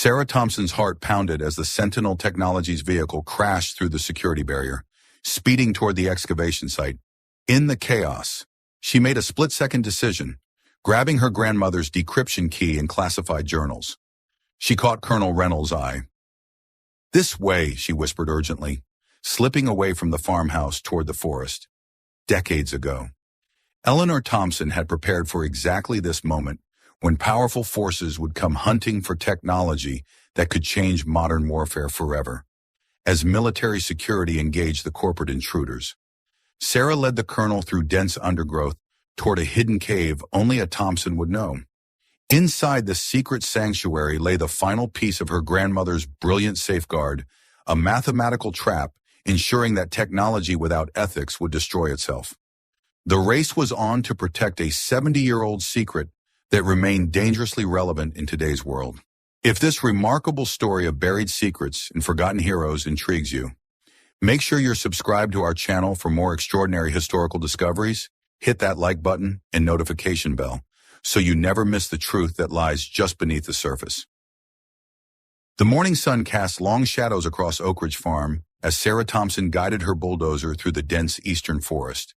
Sarah Thompson's heart pounded as the Sentinel Technologies vehicle crashed through the security barrier, speeding toward the excavation site. In the chaos, she made a split-second decision, grabbing her grandmother's decryption key and classified journals. She caught Colonel Reynolds' eye. "This way," she whispered urgently, slipping away from the farmhouse toward the forest. Decades ago, Eleanor Thompson had prepared for exactly this moment, when powerful forces would come hunting for technology that could change modern warfare forever. As military security engaged the corporate intruders, Sarah led the colonel through dense undergrowth toward a hidden cave only a Thompson would know. Inside the secret sanctuary lay the final piece of her grandmother's brilliant safeguard, a mathematical trap ensuring that technology without ethics would destroy itself. The race was on to protect a 70-year-old secret that remained dangerously relevant in today's world. If this remarkable story of buried secrets and forgotten heroes intrigues you, make sure you're subscribed to our channel for more extraordinary historical discoveries. Hit that like button and notification bell so you never miss the truth that lies just beneath the surface. The morning sun cast long shadows across Oak Ridge Farm as Sarah Thompson guided her bulldozer through the dense eastern forest.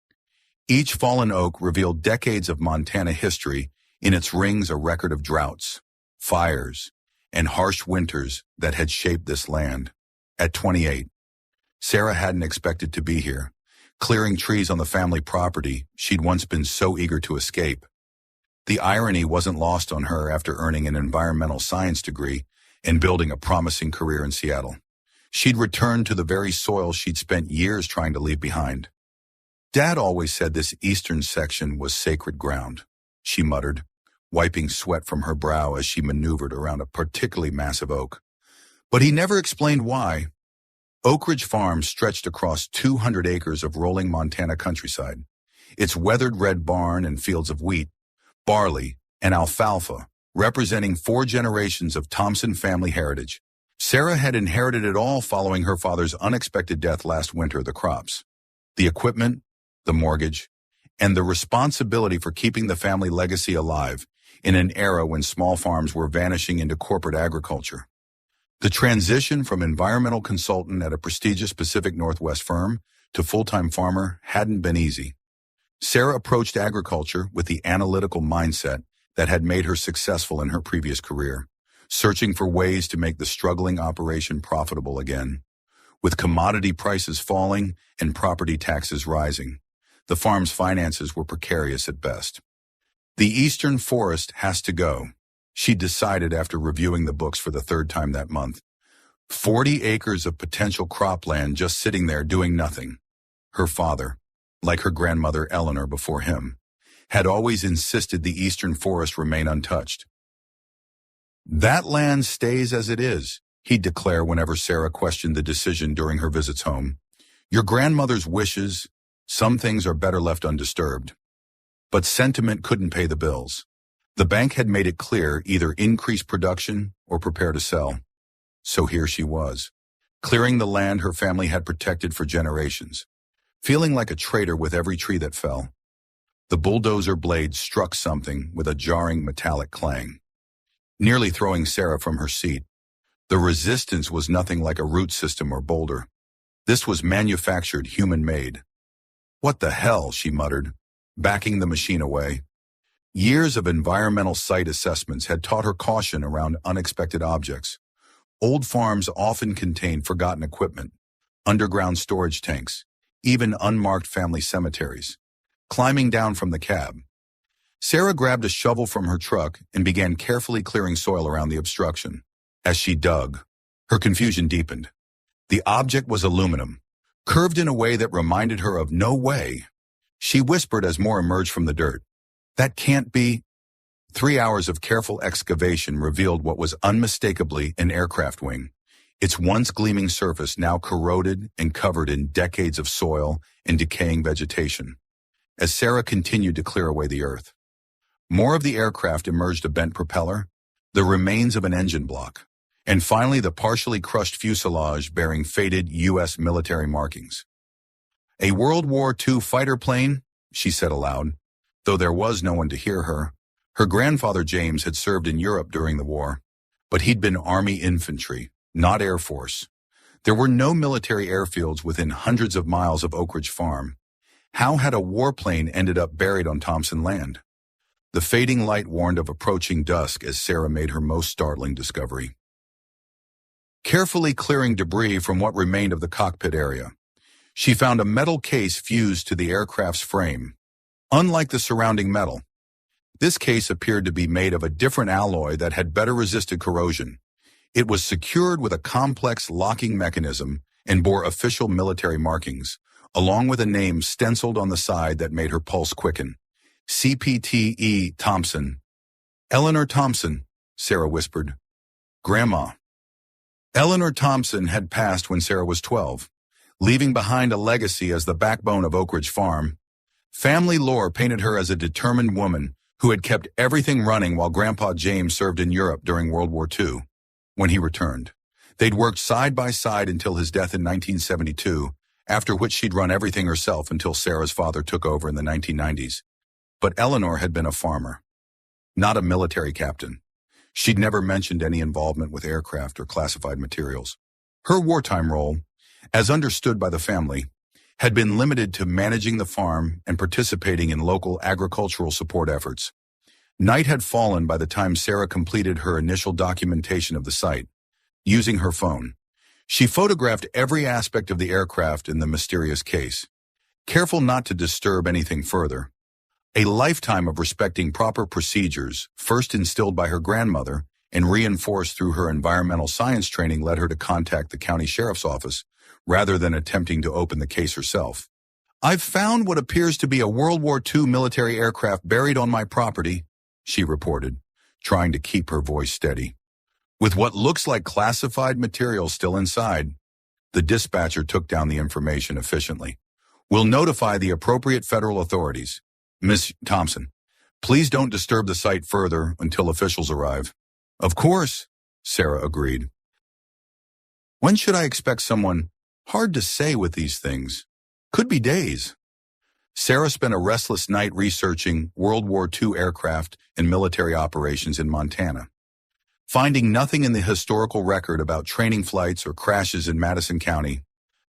Each fallen oak revealed decades of Montana history, in its rings a record of droughts, fires, and harsh winters that had shaped this land. At 28, Sarah hadn't expected to be here, clearing trees on the family property she'd once been so eager to escape. The irony wasn't lost on her after earning an environmental science degree and building a promising career in Seattle. She'd returned to the very soil she'd spent years trying to leave behind. "Dad always said this eastern section was sacred ground," she muttered, wiping sweat from her brow as she maneuvered around a particularly massive oak. But he never explained why. Oak Ridge Farm stretched across 200 acres of rolling Montana countryside, its weathered red barn and fields of wheat, barley, and alfalfa, representing 4 generations of Thompson family heritage. Sarah had inherited it all following her father's unexpected death last winter. The crops, the equipment, the mortgage, and the responsibility for keeping the family legacy alive in an era when small farms were vanishing into corporate agriculture. The transition from environmental consultant at a prestigious Pacific Northwest firm to full-time farmer hadn't been easy. Sarah approached agriculture with the analytical mindset that had made her successful in her previous career, searching for ways to make the struggling operation profitable again. With commodity prices falling and property taxes rising, the farm's finances were precarious at best. "The eastern forest has to go," she decided after reviewing the books for the 3rd time that month. 40 acres of potential cropland just sitting there doing nothing. Her father, like her grandmother Eleanor before him, had always insisted the eastern forest remain untouched. "That land stays as it is," he'd declare whenever Sarah questioned the decision during her visits home. "Your grandmother's wishes, some things are better left undisturbed." But sentiment couldn't pay the bills. The bank had made it clear either increase production or prepare to sell. So here she was, clearing the land her family had protected for generations, feeling like a traitor with every tree that fell. The bulldozer blade struck something with a jarring metallic clang, nearly throwing Sarah from her seat. The resistance was nothing like a root system or boulder. This was manufactured, human-made. "What the hell?" she muttered, backing the machine away. Years of environmental site assessments had taught her caution around unexpected objects. Old farms often contained forgotten equipment, underground storage tanks, even unmarked family cemeteries. Climbing down from the cab, Sarah grabbed a shovel from her truck and began carefully clearing soil around the obstruction. As she dug, her confusion deepened. The object was aluminum, curved in a way that reminded her of no way. She whispered as more emerged from the dirt. "That can't be." 3 hours of careful excavation revealed what was unmistakably an aircraft wing, its once gleaming surface now corroded and covered in decades of soil and decaying vegetation. As Sarah continued to clear away the earth, more of the aircraft emerged: a bent propeller, the remains of an engine block, and finally the partially crushed fuselage bearing faded U.S. military markings. "A World War II fighter plane," she said aloud, though there was no one to hear her. Her grandfather James had served in Europe during the war. But he'd been Army infantry, not Air Force. There were no military airfields within hundreds of miles of Oak Ridge Farm. How had a warplane ended up buried on Thompson land? The fading light warned of approaching dusk as Sarah made her most startling discovery. Carefully clearing debris from what remained of the cockpit area, she found a metal case fused to the aircraft's frame. Unlike the surrounding metal, this case appeared to be made of a different alloy that had better resisted corrosion. It was secured with a complex locking mechanism and bore official military markings, along with a name stenciled on the side that made her pulse quicken. CPTE Thompson. Eleanor Thompson, Sarah whispered. Grandma. Eleanor Thompson had passed when Sarah was 12, leaving behind a legacy as the backbone of Oak Ridge Farm. Family lore painted her as a determined woman who had kept everything running while Grandpa James served in Europe during World War II. When he returned, they'd worked side by side until his death in 1972, after which she'd run everything herself until Sarah's father took over in the 1990s. But Eleanor had been a farmer, not a military captain. She'd never mentioned any involvement with aircraft or classified materials. Her wartime role, as understood by the family, had been limited to managing the farm and participating in local agricultural support efforts. Night had fallen by the time Sarah completed her initial documentation of the site. Using her phone, she photographed every aspect of the aircraft in the mysterious case, careful not to disturb anything further. A lifetime of respecting proper procedures, first instilled by her grandmother and reinforced through her environmental science training, led her to contact the county sheriff's office rather than attempting to open the case herself. "I've found what appears to be a World War II military aircraft buried on my property," she reported, trying to keep her voice steady. With what looks like classified material still inside, the dispatcher took down the information efficiently. "We'll notify the appropriate federal authorities. Miss Thompson, please don't disturb the site further until officials arrive." "Of course," Sarah agreed. When should I expect someone? Hard to say with these things. Could be days. Sarah spent a restless night researching World War II aircraft and military operations in Montana. Finding nothing in the historical record about training flights or crashes in Madison County,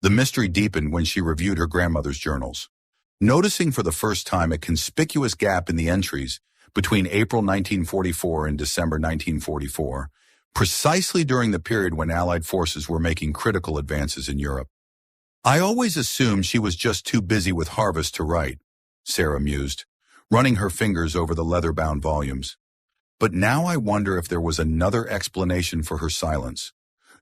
the mystery deepened when she reviewed her grandmother's journals. Noticing for the first time a conspicuous gap in the entries between April 1944 and December 1944, precisely during the period when Allied forces were making critical advances in Europe. "I always assumed she was just too busy with harvest to write," Sarah mused, running her fingers over the leather-bound volumes. But now I wonder if there was another explanation for her silence.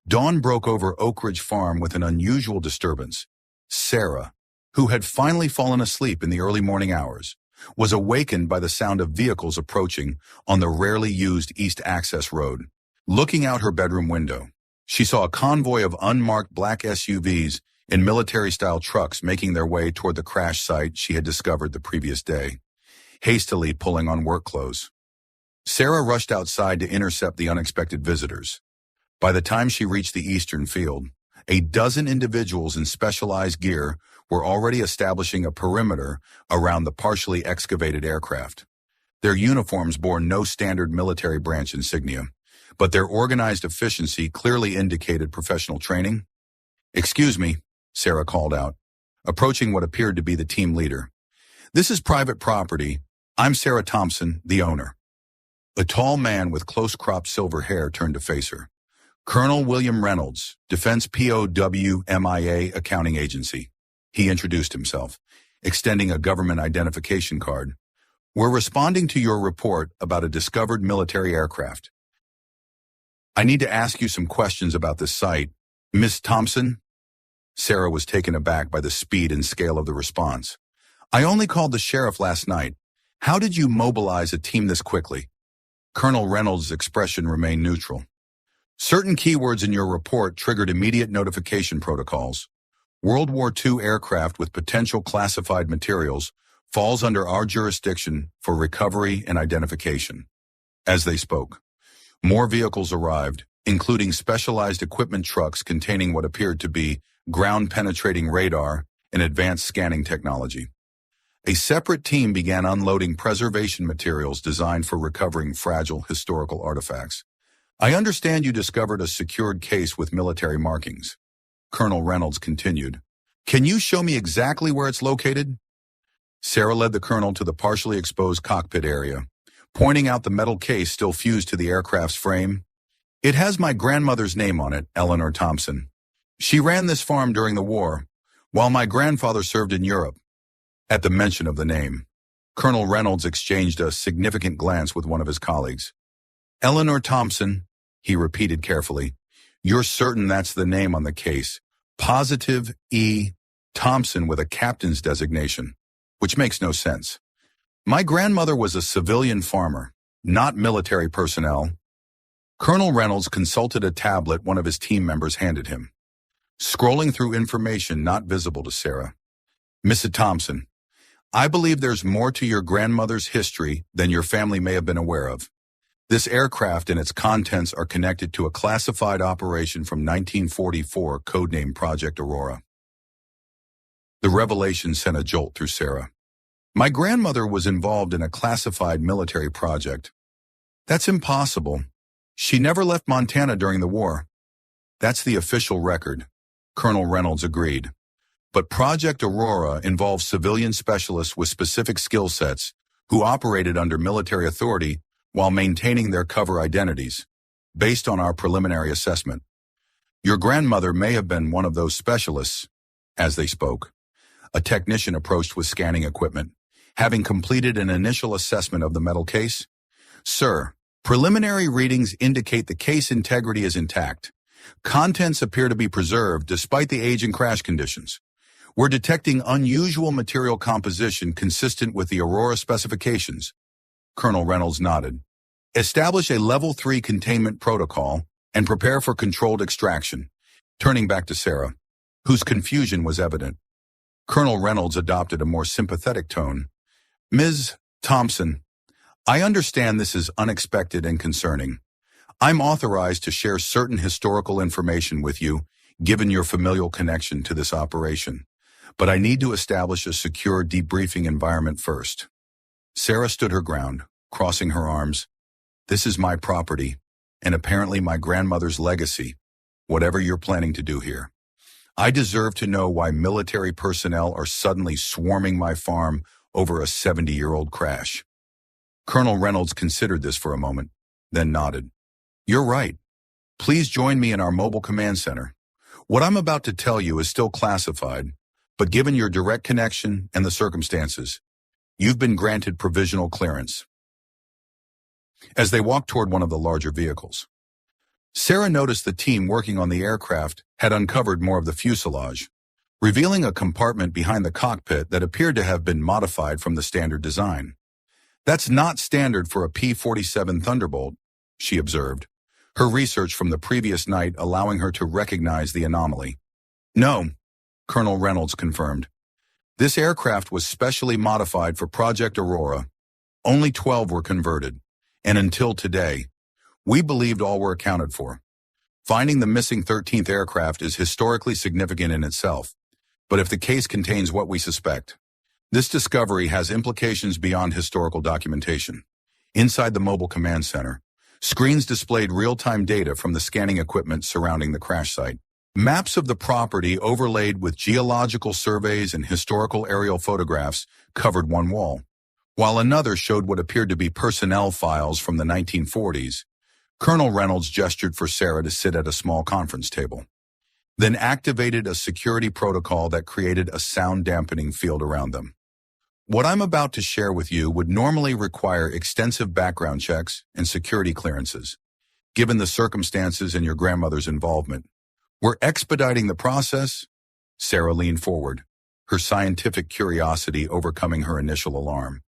Dawn broke over Oak Ridge Farm with an unusual disturbance. Sarah, who had finally fallen asleep in the early morning hours, was awakened by the sound of vehicles approaching on the rarely used East Access Road. Looking out her bedroom window, she saw a convoy of unmarked black SUVs and military-style trucks making their way toward the crash site she had discovered the previous day, hastily pulling on work clothes. Sarah rushed outside to intercept the unexpected visitors. By the time she reached the eastern field, a dozen individuals in specialized gear were already establishing a perimeter around the partially excavated aircraft. Their uniforms bore no standard military branch insignia, but their organized efficiency clearly indicated professional training. "Excuse me," Sarah called out, approaching what appeared to be the team leader. "This is private property. I'm Sarah Thompson, the owner." A tall man with close-cropped silver hair turned to face her. "Colonel William Reynolds, Defense POW MIA Accounting Agency." He introduced himself, extending a government identification card. "We're responding to your report about a discovered military aircraft. I need to ask you some questions about this site. Miss Thompson?" Sarah was taken aback by the speed and scale of the response. "I only called the sheriff last night. How did you mobilize a team this quickly?" Colonel Reynolds' expression remained neutral. "Certain keywords in your report triggered immediate notification protocols. World War II aircraft with potential classified materials falls under our jurisdiction for recovery and identification." As they spoke, more vehicles arrived, including specialized equipment trucks containing what appeared to be ground-penetrating radar and advanced scanning technology. A separate team began unloading preservation materials designed for recovering fragile historical artifacts. I understand you discovered a secured case with military markings. Colonel Reynolds continued. Can you show me exactly where it's located? Sarah led the colonel to the partially exposed cockpit area, pointing out the metal case still fused to the aircraft's frame. It has my grandmother's name on it, Eleanor Thompson. She ran this farm during the war, while my grandfather served in Europe. At the mention of the name, Colonel Reynolds exchanged a significant glance with one of his colleagues. Eleanor Thompson, he repeated carefully. You're certain that's the name on the case? Positive E. Thompson with a captain's designation, which makes no sense. My grandmother was a civilian farmer, not military personnel. Colonel Reynolds consulted a tablet one of his team members handed him, scrolling through information not visible to Sarah. Mrs. Thompson, I believe there's more to your grandmother's history than your family may have been aware of. This aircraft and its contents are connected to a classified operation from 1944 codenamed Project Aurora. The revelation sent a jolt through Sarah. My grandmother was involved in a classified military project. That's impossible. She never left Montana during the war. That's the official record, Colonel Reynolds agreed. But Project Aurora involves civilian specialists with specific skill sets who operated under military authority while maintaining their cover identities, based on our preliminary assessment. Your grandmother may have been one of those specialists. As they spoke, a technician approached with scanning equipment, having completed an initial assessment of the metal case. Sir, preliminary readings indicate the case integrity is intact. Contents appear to be preserved despite the age and crash conditions. We're detecting unusual material composition consistent with the Aurora specifications. Colonel Reynolds nodded. Establish a Level 3 containment protocol and prepare for controlled extraction. Turning back to Sarah, whose confusion was evident, Colonel Reynolds adopted a more sympathetic tone. Ms. Thompson, I understand this is unexpected and concerning. I'm authorized to share certain historical information with you, given your familial connection to this operation. But I need to establish a secure debriefing environment first. Sarah stood her ground, crossing her arms. This is my property, and apparently my grandmother's legacy, whatever you're planning to do here. I deserve to know why military personnel are suddenly swarming my farm over a 70-year-old crash. Colonel Reynolds considered this for a moment, then nodded. You're right. Please join me in our mobile command center. What I'm about to tell you is still classified, but given your direct connection and the circumstances, you've been granted provisional clearance. As they walked toward one of the larger vehicles, Sarah noticed the team working on the aircraft had uncovered more of the fuselage, revealing a compartment behind the cockpit that appeared to have been modified from the standard design. That's not standard for a P-47 Thunderbolt, she observed, her research from the previous night allowing her to recognize the anomaly. No, Colonel Reynolds confirmed. This aircraft was specially modified for Project Aurora. Only 12 were converted, and until today, we believed all were accounted for. Finding the missing 13th aircraft is historically significant in itself, but if the case contains what we suspect, this discovery has implications beyond historical documentation. Inside the mobile command center, screens displayed real-time data from the scanning equipment surrounding the crash site. Maps of the property overlaid with geological surveys and historical aerial photographs covered one wall, while another showed what appeared to be personnel files from the 1940s. Colonel Reynolds gestured for Sarah to sit at a small conference table, then activated a security protocol that created a sound-dampening field around them. What I'm about to share with you would normally require extensive background checks and security clearances. Given the circumstances and your grandmother's involvement, we're expediting the process. Sarah leaned forward, her scientific curiosity overcoming her initial alarm.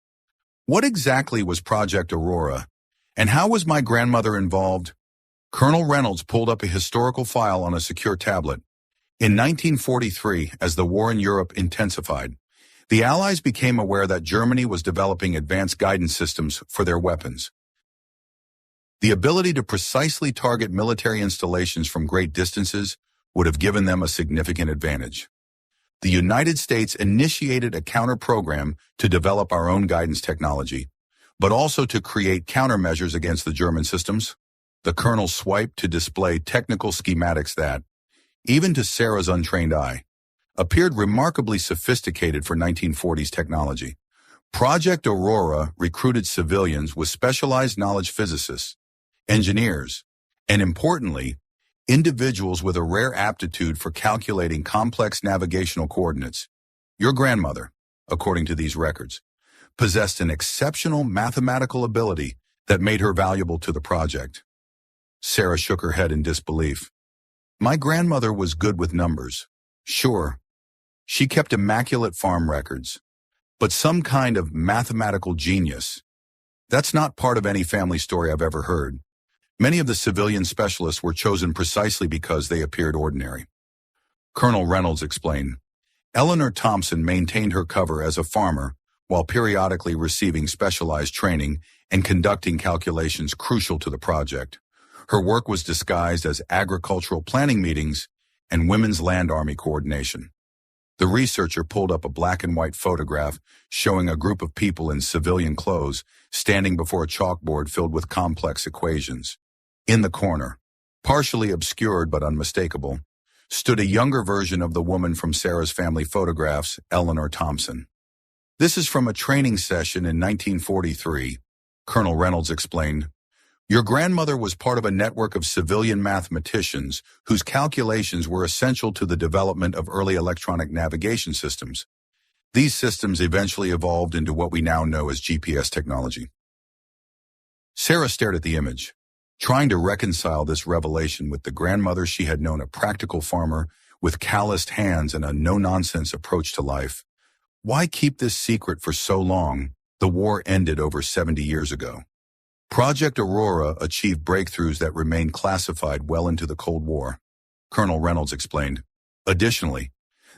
What exactly was Project Aurora, and how was my grandmother involved? Colonel Reynolds pulled up a historical file on a secure tablet. In 1943, as the war in Europe intensified, the Allies became aware that Germany was developing advanced guidance systems for their weapons. The ability to precisely target military installations from great distances would have given them a significant advantage. The United States initiated a counter-program to develop our own guidance technology, but also to create countermeasures against the German systems. The colonel swiped to display technical schematics that, even to Sarah's untrained eye, appeared remarkably sophisticated for 1940s technology. Project Aurora recruited civilians with specialized knowledge physicists, engineers, and importantly, individuals with a rare aptitude for calculating complex navigational coordinates. Your grandmother, according to these records, possessed an exceptional mathematical ability that made her valuable to the project. Sarah shook her head in disbelief. My grandmother was good with numbers. Sure, she kept immaculate farm records, but some kind of mathematical genius. That's not part of any family story I've ever heard. Many of the civilian specialists were chosen precisely because they appeared ordinary. Colonel Reynolds explained, Eleanor Thompson maintained her cover as a farmer while periodically receiving specialized training and conducting calculations crucial to the project. Her work was disguised as agricultural planning meetings and Women's Land Army coordination. The researcher pulled up a black and white photograph showing a group of people in civilian clothes standing before a chalkboard filled with complex equations. In the corner, partially obscured but unmistakable, stood a younger version of the woman from Sarah's family photographs, Eleanor Thompson. This is from a training session in 1943, Colonel Reynolds explained. Your grandmother was part of a network of civilian mathematicians whose calculations were essential to the development of early electronic navigation systems. These systems eventually evolved into what we now know as GPS technology. Sarah stared at the image, trying to reconcile this revelation with the grandmother she had known, a practical farmer with calloused hands and a no-nonsense approach to life. Why keep this secret for so long? The war ended over 70 years ago. Project Aurora achieved breakthroughs that remained classified well into the Cold War, Colonel Reynolds explained. Additionally,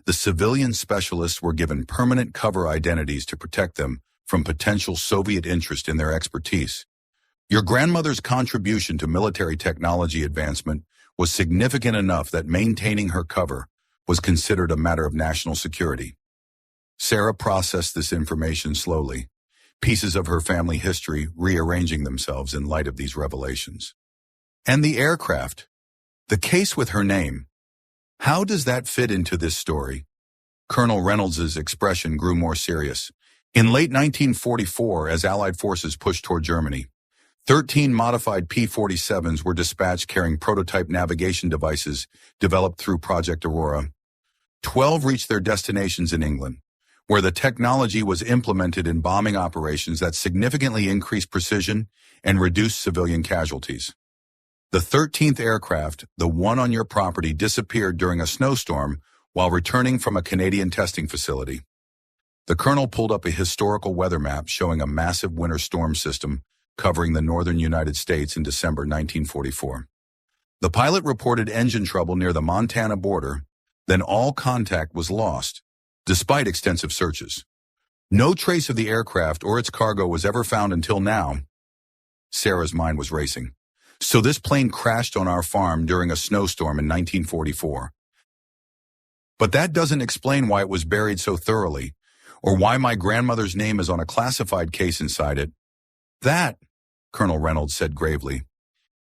the civilian specialists were given permanent cover identities to protect them from potential Soviet interest in their expertise. Your grandmother's contribution to military technology advancement was significant enough that maintaining her cover was considered a matter of national security. Sarah processed this information slowly, pieces of her family history rearranging themselves in light of these revelations. And the aircraft, the case with her name, how does that fit into this story? Colonel Reynolds's expression grew more serious. In late 1944, as Allied forces pushed toward Germany, 13 modified P-47s were dispatched carrying prototype navigation devices developed through Project Aurora. 12 reached their destinations in England, where the technology was implemented in bombing operations that significantly increased precision and reduced civilian casualties. The 13th aircraft, the one on your property, disappeared during a snowstorm while returning from a Canadian testing facility. The colonel pulled up a historical weather map showing a massive winter storm system covering the northern United States in December 1944. The pilot reported engine trouble near the Montana border, then all contact was lost, despite extensive searches. No trace of the aircraft or its cargo was ever found until now. Sarah's mind was racing. So this plane crashed on our farm during a snowstorm in 1944. But that doesn't explain why it was buried so thoroughly, or why my grandmother's name is on a classified case inside it. That, Colonel Reynolds said gravely,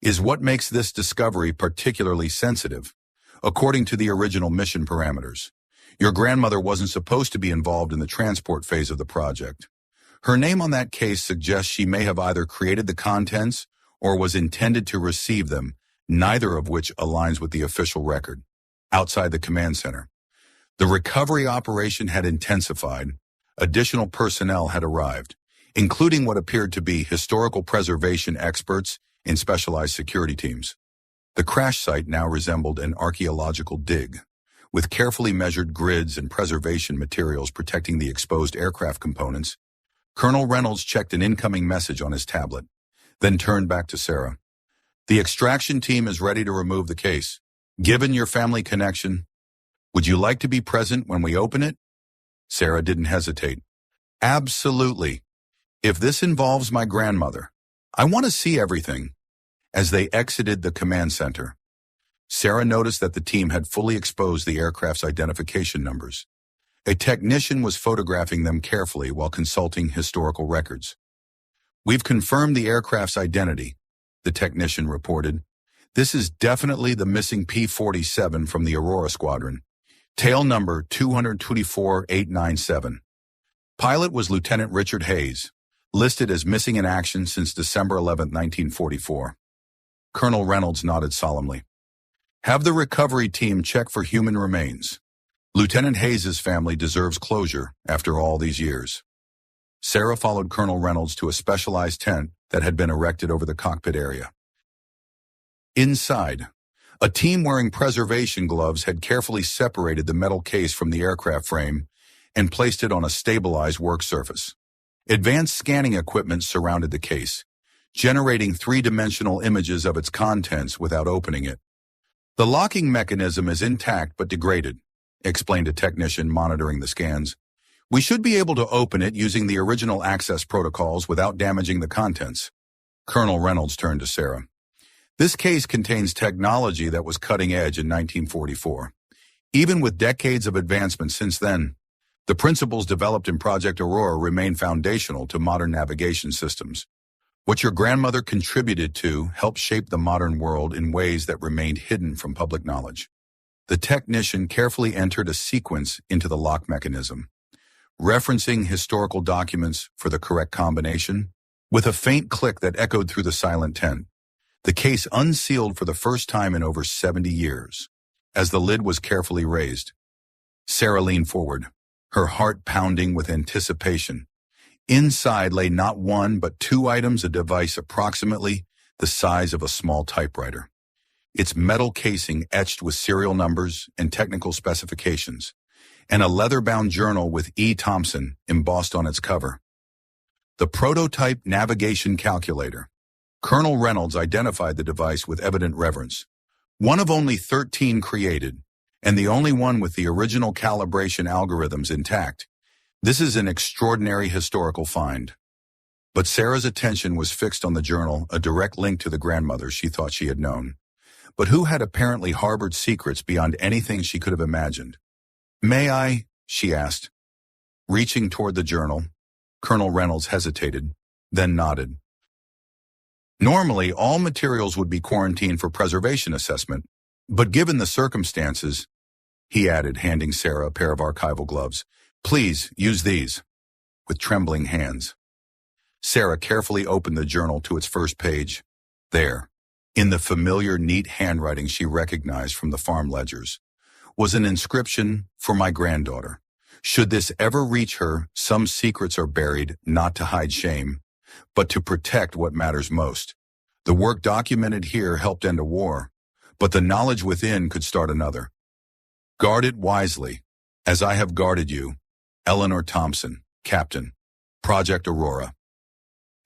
is what makes this discovery particularly sensitive, according to the original mission parameters. Your grandmother wasn't supposed to be involved in the transport phase of the project. Her name on that case suggests she may have either created the contents or was intended to receive them, neither of which aligns with the official record. Outside the command center, the recovery operation had intensified. Additional personnel had arrived, including what appeared to be historical preservation experts in specialized security teams. The crash site now resembled an archaeological dig, with carefully measured grids and preservation materials protecting the exposed aircraft components. Colonel Reynolds checked an incoming message on his tablet, then turned back to Sarah. The extraction team is ready to remove the case. Given your family connection, would you like to be present when we open it? Sarah didn't hesitate. Absolutely. If this involves my grandmother, I want to see everything. As they exited the command center, Sarah noticed that the team had fully exposed the aircraft's identification numbers. A technician was photographing them carefully while consulting historical records. We've confirmed the aircraft's identity. the technician reported. "This is definitely the missing P-47 from the Aurora Squadron. Tail number 224897. Pilot was Lieutenant Richard Hayes, listed as missing in action since December 11, 1944. Colonel Reynolds nodded solemnly. "Have the recovery team check for human remains. Lieutenant Hayes' family deserves closure after all these years." Sarah followed Colonel Reynolds to a specialized tent that had been erected over the cockpit area. Inside, a team wearing preservation gloves had carefully separated the metal case from the aircraft frame and placed it on a stabilized work surface. Advanced scanning equipment surrounded the case, generating three-dimensional images of its contents without opening it. "The locking mechanism is intact but degraded," explained a technician monitoring the scans. "We should be able to open it using the original access protocols without damaging the contents." Colonel Reynolds turned to Sarah. "This case contains technology that was cutting edge in 1944. Even with decades of advancement since then, the principles developed in Project Aurora remain foundational to modern navigation systems. What your grandmother contributed to helped shape the modern world in ways that remained hidden from public knowledge." The technician carefully entered a sequence into the lock mechanism, referencing historical documents for the correct combination. With a faint click that echoed through the silent tent, the case unsealed for the first time in over 70 years. As the lid was carefully raised, Sarah leaned forward, her heart pounding with anticipation. Inside lay not one but two items, a device approximately the size of a small typewriter, its metal casing etched with serial numbers and technical specifications, and a leather-bound journal with E. Thompson embossed on its cover. The prototype navigation calculator. Colonel Reynolds identified the device with evident reverence. One of only 13 created, and the only one with the original calibration algorithms intact. This is an extraordinary historical find. But Sarah's attention was fixed on the journal, a direct link to the grandmother she thought she had known, but who had apparently harbored secrets beyond anything she could have imagined. "May I?" she asked. Reaching toward the journal, Colonel Reynolds hesitated, then nodded. "Normally, all materials would be quarantined for preservation assessment, but given the circumstances," he added, handing Sarah a pair of archival gloves, "please use these." With trembling hands, Sarah carefully opened the journal to its first page. There, in the familiar, neat handwriting she recognized from the farm ledgers, was an inscription, "For my granddaughter. Should this ever reach her, some secrets are buried, not to hide shame, but to protect what matters most. The work documented here helped end a war, but the knowledge within could start another. Guard it wisely, as I have guarded you. Eleanor Thompson, Captain, Project Aurora."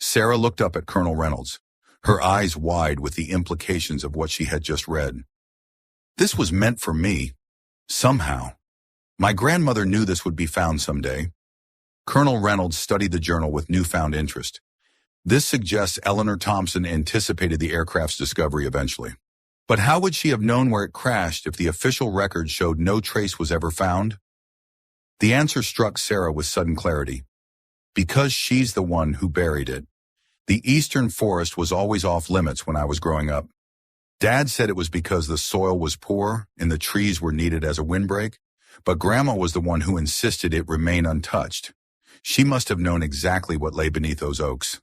Sarah looked up at Colonel Reynolds, her eyes wide with the implications of what she had just read. "This was meant for me. Somehow. My grandmother knew this would be found someday." Colonel Reynolds studied the journal with newfound interest. This suggests Eleanor Thompson anticipated the aircraft's discovery eventually. But how would she have known where it crashed if the official record showed no trace was ever found? The answer struck Sarah with sudden clarity. Because she's the one who buried it. The eastern forest was always off limits when I was growing up. Dad said it was because the soil was poor and the trees were needed as a windbreak, but Grandma was the one who insisted it remain untouched. She must have known exactly what lay beneath those oaks.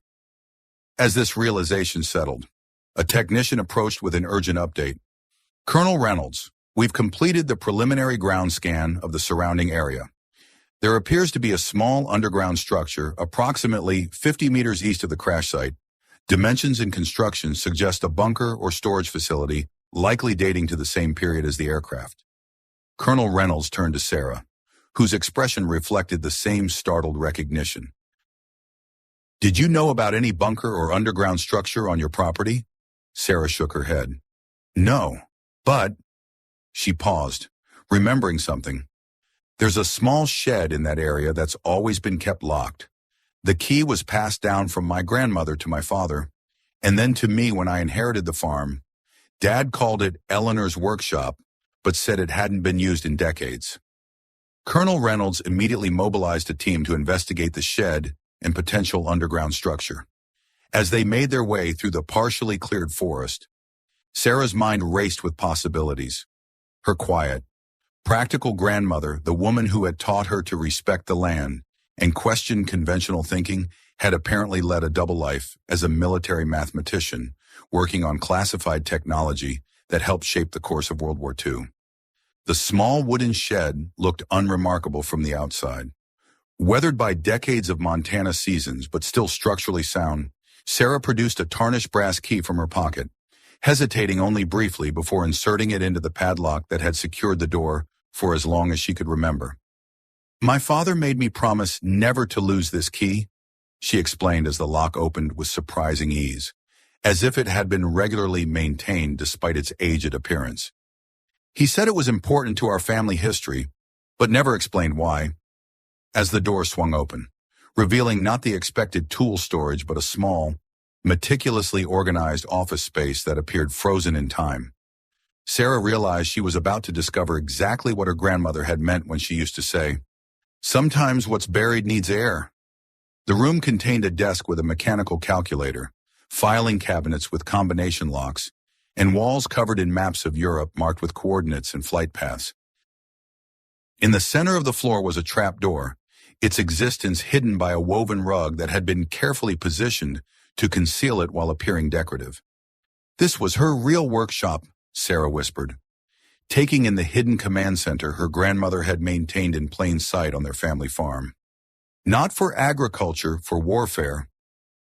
As this realization settled, a technician approached with an urgent update. "Colonel Reynolds, we've completed the preliminary ground scan of the surrounding area. There appears to be a small underground structure approximately 50 meters east of the crash site. Dimensions and construction suggest a bunker or storage facility, likely dating to the same period as the aircraft." Colonel Reynolds turned to Sarah, whose expression reflected the same startled recognition. "Did you know about any bunker or underground structure on your property?" Sarah shook her head. "No, but..." She paused, remembering something. "There's a small shed in that area that's always been kept locked. The key was passed down from my grandmother to my father, and then to me when I inherited the farm. Dad called it Eleanor's workshop, but said it hadn't been used in decades." Colonel Reynolds immediately mobilized a team to investigate the shed and potential underground structure. As they made their way through the partially cleared forest, Sarah's mind raced with possibilities. Her quiet, practical grandmother, the woman who had taught her to respect the land and question conventional thinking, had apparently led a double life as a military mathematician working on classified technology that helped shape the course of World War II. The small wooden shed looked unremarkable from the outside. Weathered by decades of Montana seasons but still structurally sound, Sarah produced a tarnished brass key from her pocket, hesitating only briefly before inserting it into the padlock that had secured the door for as long as she could remember. "My father made me promise never to lose this key," she explained as the lock opened with surprising ease, as if it had been regularly maintained despite its aged appearance. "He said it was important to our family history, but never explained why." As the door swung open, revealing not the expected tool storage but a small, meticulously organized office space that appeared frozen in time, Sarah realized she was about to discover exactly what her grandmother had meant when she used to say, "Sometimes what's buried needs air." The room contained a desk with a mechanical calculator, filing cabinets with combination locks, and walls covered in maps of Europe marked with coordinates and flight paths. In the center of the floor was a trap door, its existence hidden by a woven rug that had been carefully positioned to conceal it while appearing decorative. "This was her real workshop," Sarah whispered, taking in the hidden command center her grandmother had maintained in plain sight on their family farm. Not for agriculture, for warfare.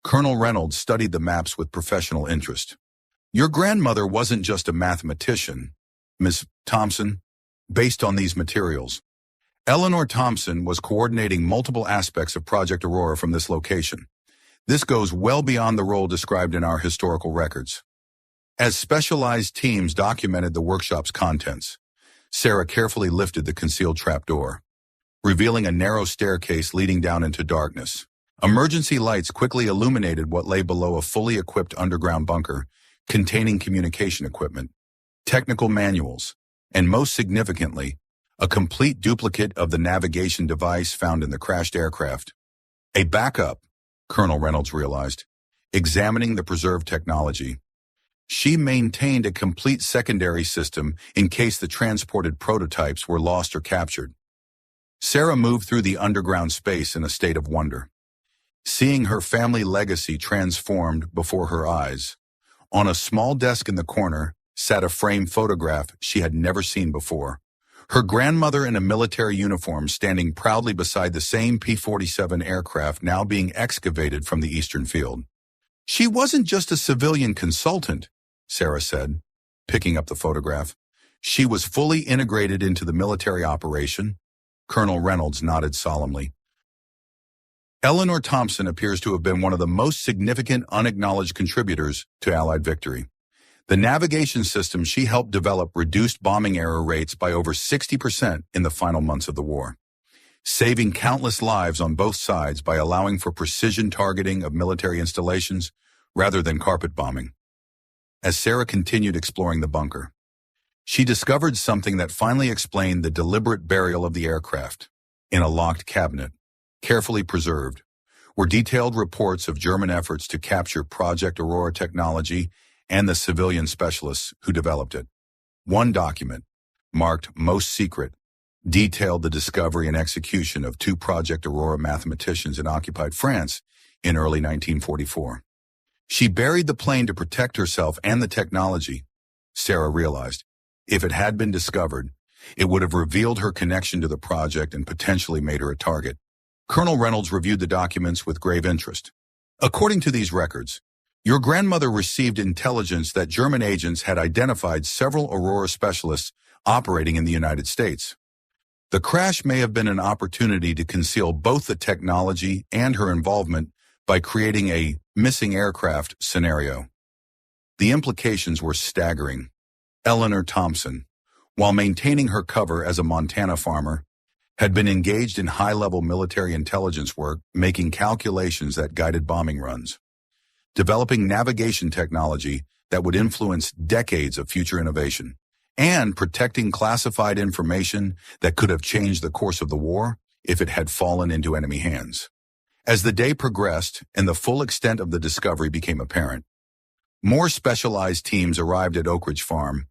Colonel Reynolds studied the maps with professional interest. "Your grandmother wasn't just a mathematician, Miss Thompson, based on these materials. Eleanor Thompson was coordinating multiple aspects of Project Aurora from this location. This goes well beyond the role described in our historical records." As specialized teams documented the workshop's contents, Sarah carefully lifted the concealed trapdoor, revealing a narrow staircase leading down into darkness. Emergency lights quickly illuminated what lay below a fully equipped underground bunker containing communication equipment, technical manuals, and most significantly, a complete duplicate of the navigation device found in the crashed aircraft. A backup, Colonel Reynolds realized, examining the preserved technology. She maintained a complete secondary system in case the transported prototypes were lost or captured. Sarah moved through the underground space in a state of wonder, seeing her family legacy transformed before her eyes. On a small desk in the corner sat a framed photograph she had never seen before. Her grandmother in a military uniform standing proudly beside the same P-47 aircraft now being excavated from the eastern field. "She wasn't just a civilian consultant," Sarah said, picking up the photograph. "She was fully integrated into the military operation." Colonel Reynolds nodded solemnly. "Eleanor Thompson appears to have been one of the most significant unacknowledged contributors to Allied victory. The navigation system she helped develop reduced bombing error rates by over 60% in the final months of the war, saving countless lives on both sides by allowing for precision targeting of military installations rather than carpet bombing." As Sarah continued exploring the bunker, she discovered something that finally explained the deliberate burial of the aircraft. In a locked cabinet, carefully preserved, were detailed reports of German efforts to capture Project Aurora technology and the civilian specialists who developed it. One document, marked Most Secret, detailed the discovery and execution of 2 Project Aurora mathematicians in occupied France in early 1944. She buried the plane to protect herself and the technology, Sarah realized. If it had been discovered, it would have revealed her connection to the project and potentially made her a target. Colonel Reynolds reviewed the documents with grave interest. "According to these records, your grandmother received intelligence that German agents had identified several Aurora specialists operating in the United States. The crash may have been an opportunity to conceal both the technology and her involvement by creating a missing aircraft scenario." The implications were staggering. Eleanor Thompson, while maintaining her cover as a Montana farmer, had been engaged in high-level military intelligence work, making calculations that guided bombing runs, developing navigation technology that would influence decades of future innovation, and protecting classified information that could have changed the course of the war if it had fallen into enemy hands. As the day progressed and the full extent of the discovery became apparent, more specialized teams arrived at Oak Ridge Farm.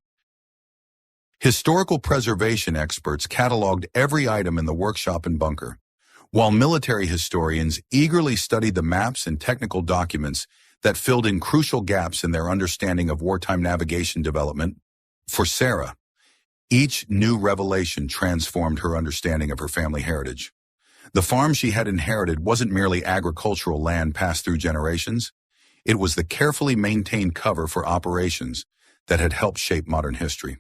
Historical preservation experts cataloged every item in the workshop and bunker, while military historians eagerly studied the maps and technical documents that filled in crucial gaps in their understanding of wartime navigation development. For Sarah, each new revelation transformed her understanding of her family heritage. The farm she had inherited wasn't merely agricultural land passed through generations. It was the carefully maintained cover for operations that had helped shape modern history.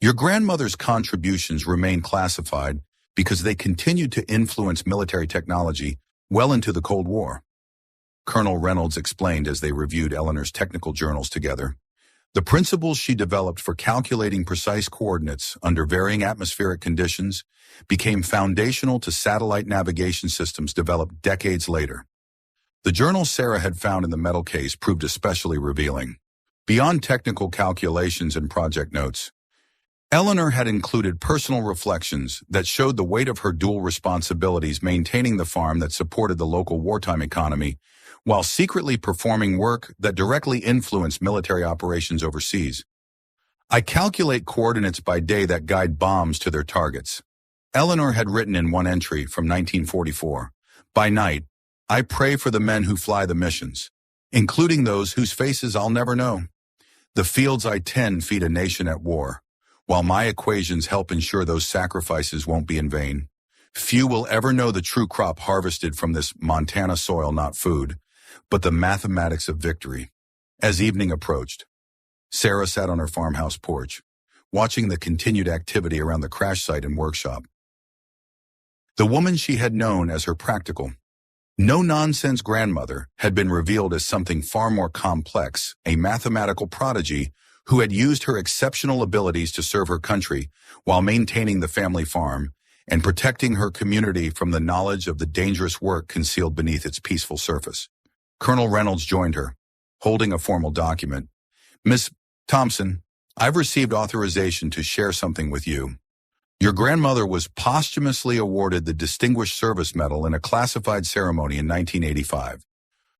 Your grandmother's contributions remain classified because they continued to influence military technology well into the Cold War. Colonel Reynolds explained as they reviewed Eleanor's technical journals together. The principles she developed for calculating precise coordinates under varying atmospheric conditions became foundational to satellite navigation systems developed decades later. The journal Sarah had found in the metal case proved especially revealing. Beyond technical calculations and project notes, Eleanor had included personal reflections that showed the weight of her dual responsibilities maintaining the farm that supported the local wartime economy while secretly performing work that directly influenced military operations overseas. I calculate coordinates by day that guide bombs to their targets. Eleanor had written in one entry from 1944, by night, I pray for the men who fly the missions, including those whose faces I'll never know. The fields I tend feed a nation at war. While my equations help ensure those sacrifices won't be in vain, few will ever know the true crop harvested from this Montana soil, not food, but the mathematics of victory. As evening approached, Sarah sat on her farmhouse porch, watching the continued activity around the crash site and workshop. The woman she had known as her practical, no-nonsense grandmother had been revealed as something far more complex, a mathematical prodigy who had used her exceptional abilities to serve her country while maintaining the family farm and protecting her community from the knowledge of the dangerous work concealed beneath its peaceful surface. Colonel Reynolds joined her, holding a formal document. Miss Thompson, I've received authorization to share something with you. Your grandmother was posthumously awarded the Distinguished Service Medal in a classified ceremony in 1985.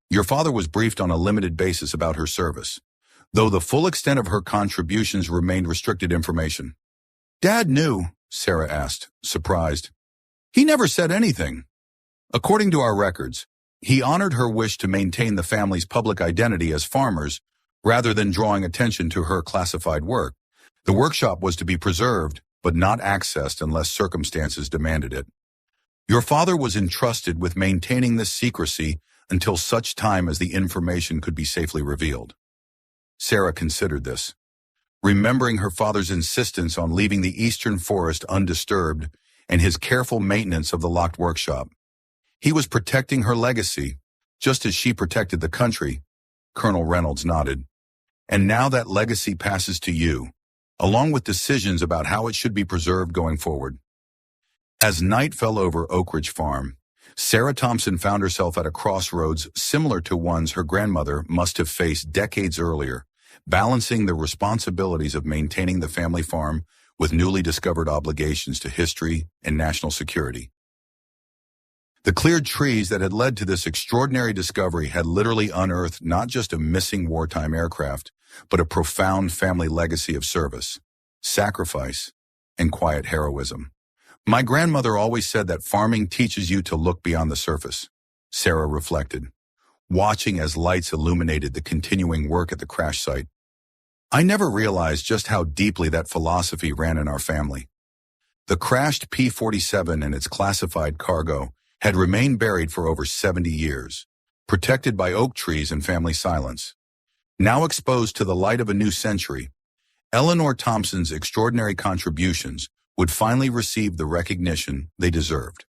Your father was briefed on a limited basis about her service, though the full extent of her contributions remained restricted information. Dad knew, Sarah asked, surprised. He never said anything. According to our records, he honored her wish to maintain the family's public identity as farmers rather than drawing attention to her classified work. The workshop was to be preserved, but not accessed unless circumstances demanded it. Your father was entrusted with maintaining this secrecy until such time as the information could be safely revealed. Sarah considered this, remembering her father's insistence on leaving the eastern forest undisturbed and his careful maintenance of the locked workshop. He was protecting her legacy, just as she protected the country. Colonel Reynolds nodded. And now that legacy passes to you, along with decisions about how it should be preserved going forward. As night fell over Oak Ridge Farm, Sarah Thompson found herself at a crossroads similar to ones her grandmother must have faced decades earlier, balancing the responsibilities of maintaining the family farm with newly discovered obligations to history and national security. The cleared trees that had led to this extraordinary discovery had literally unearthed not just a missing wartime aircraft, but a profound family legacy of service, sacrifice, and quiet heroism. My grandmother always said that farming teaches you to look beyond the surface, Sarah reflected, watching as lights illuminated the continuing work at the crash site. I never realized just how deeply that philosophy ran in our family. The crashed P-47 and its classified cargo had remained buried for over 70 years, protected by oak trees and family silence. Now exposed to the light of a new century, Eleanor Thompson's extraordinary contributions would finally receive the recognition they deserved.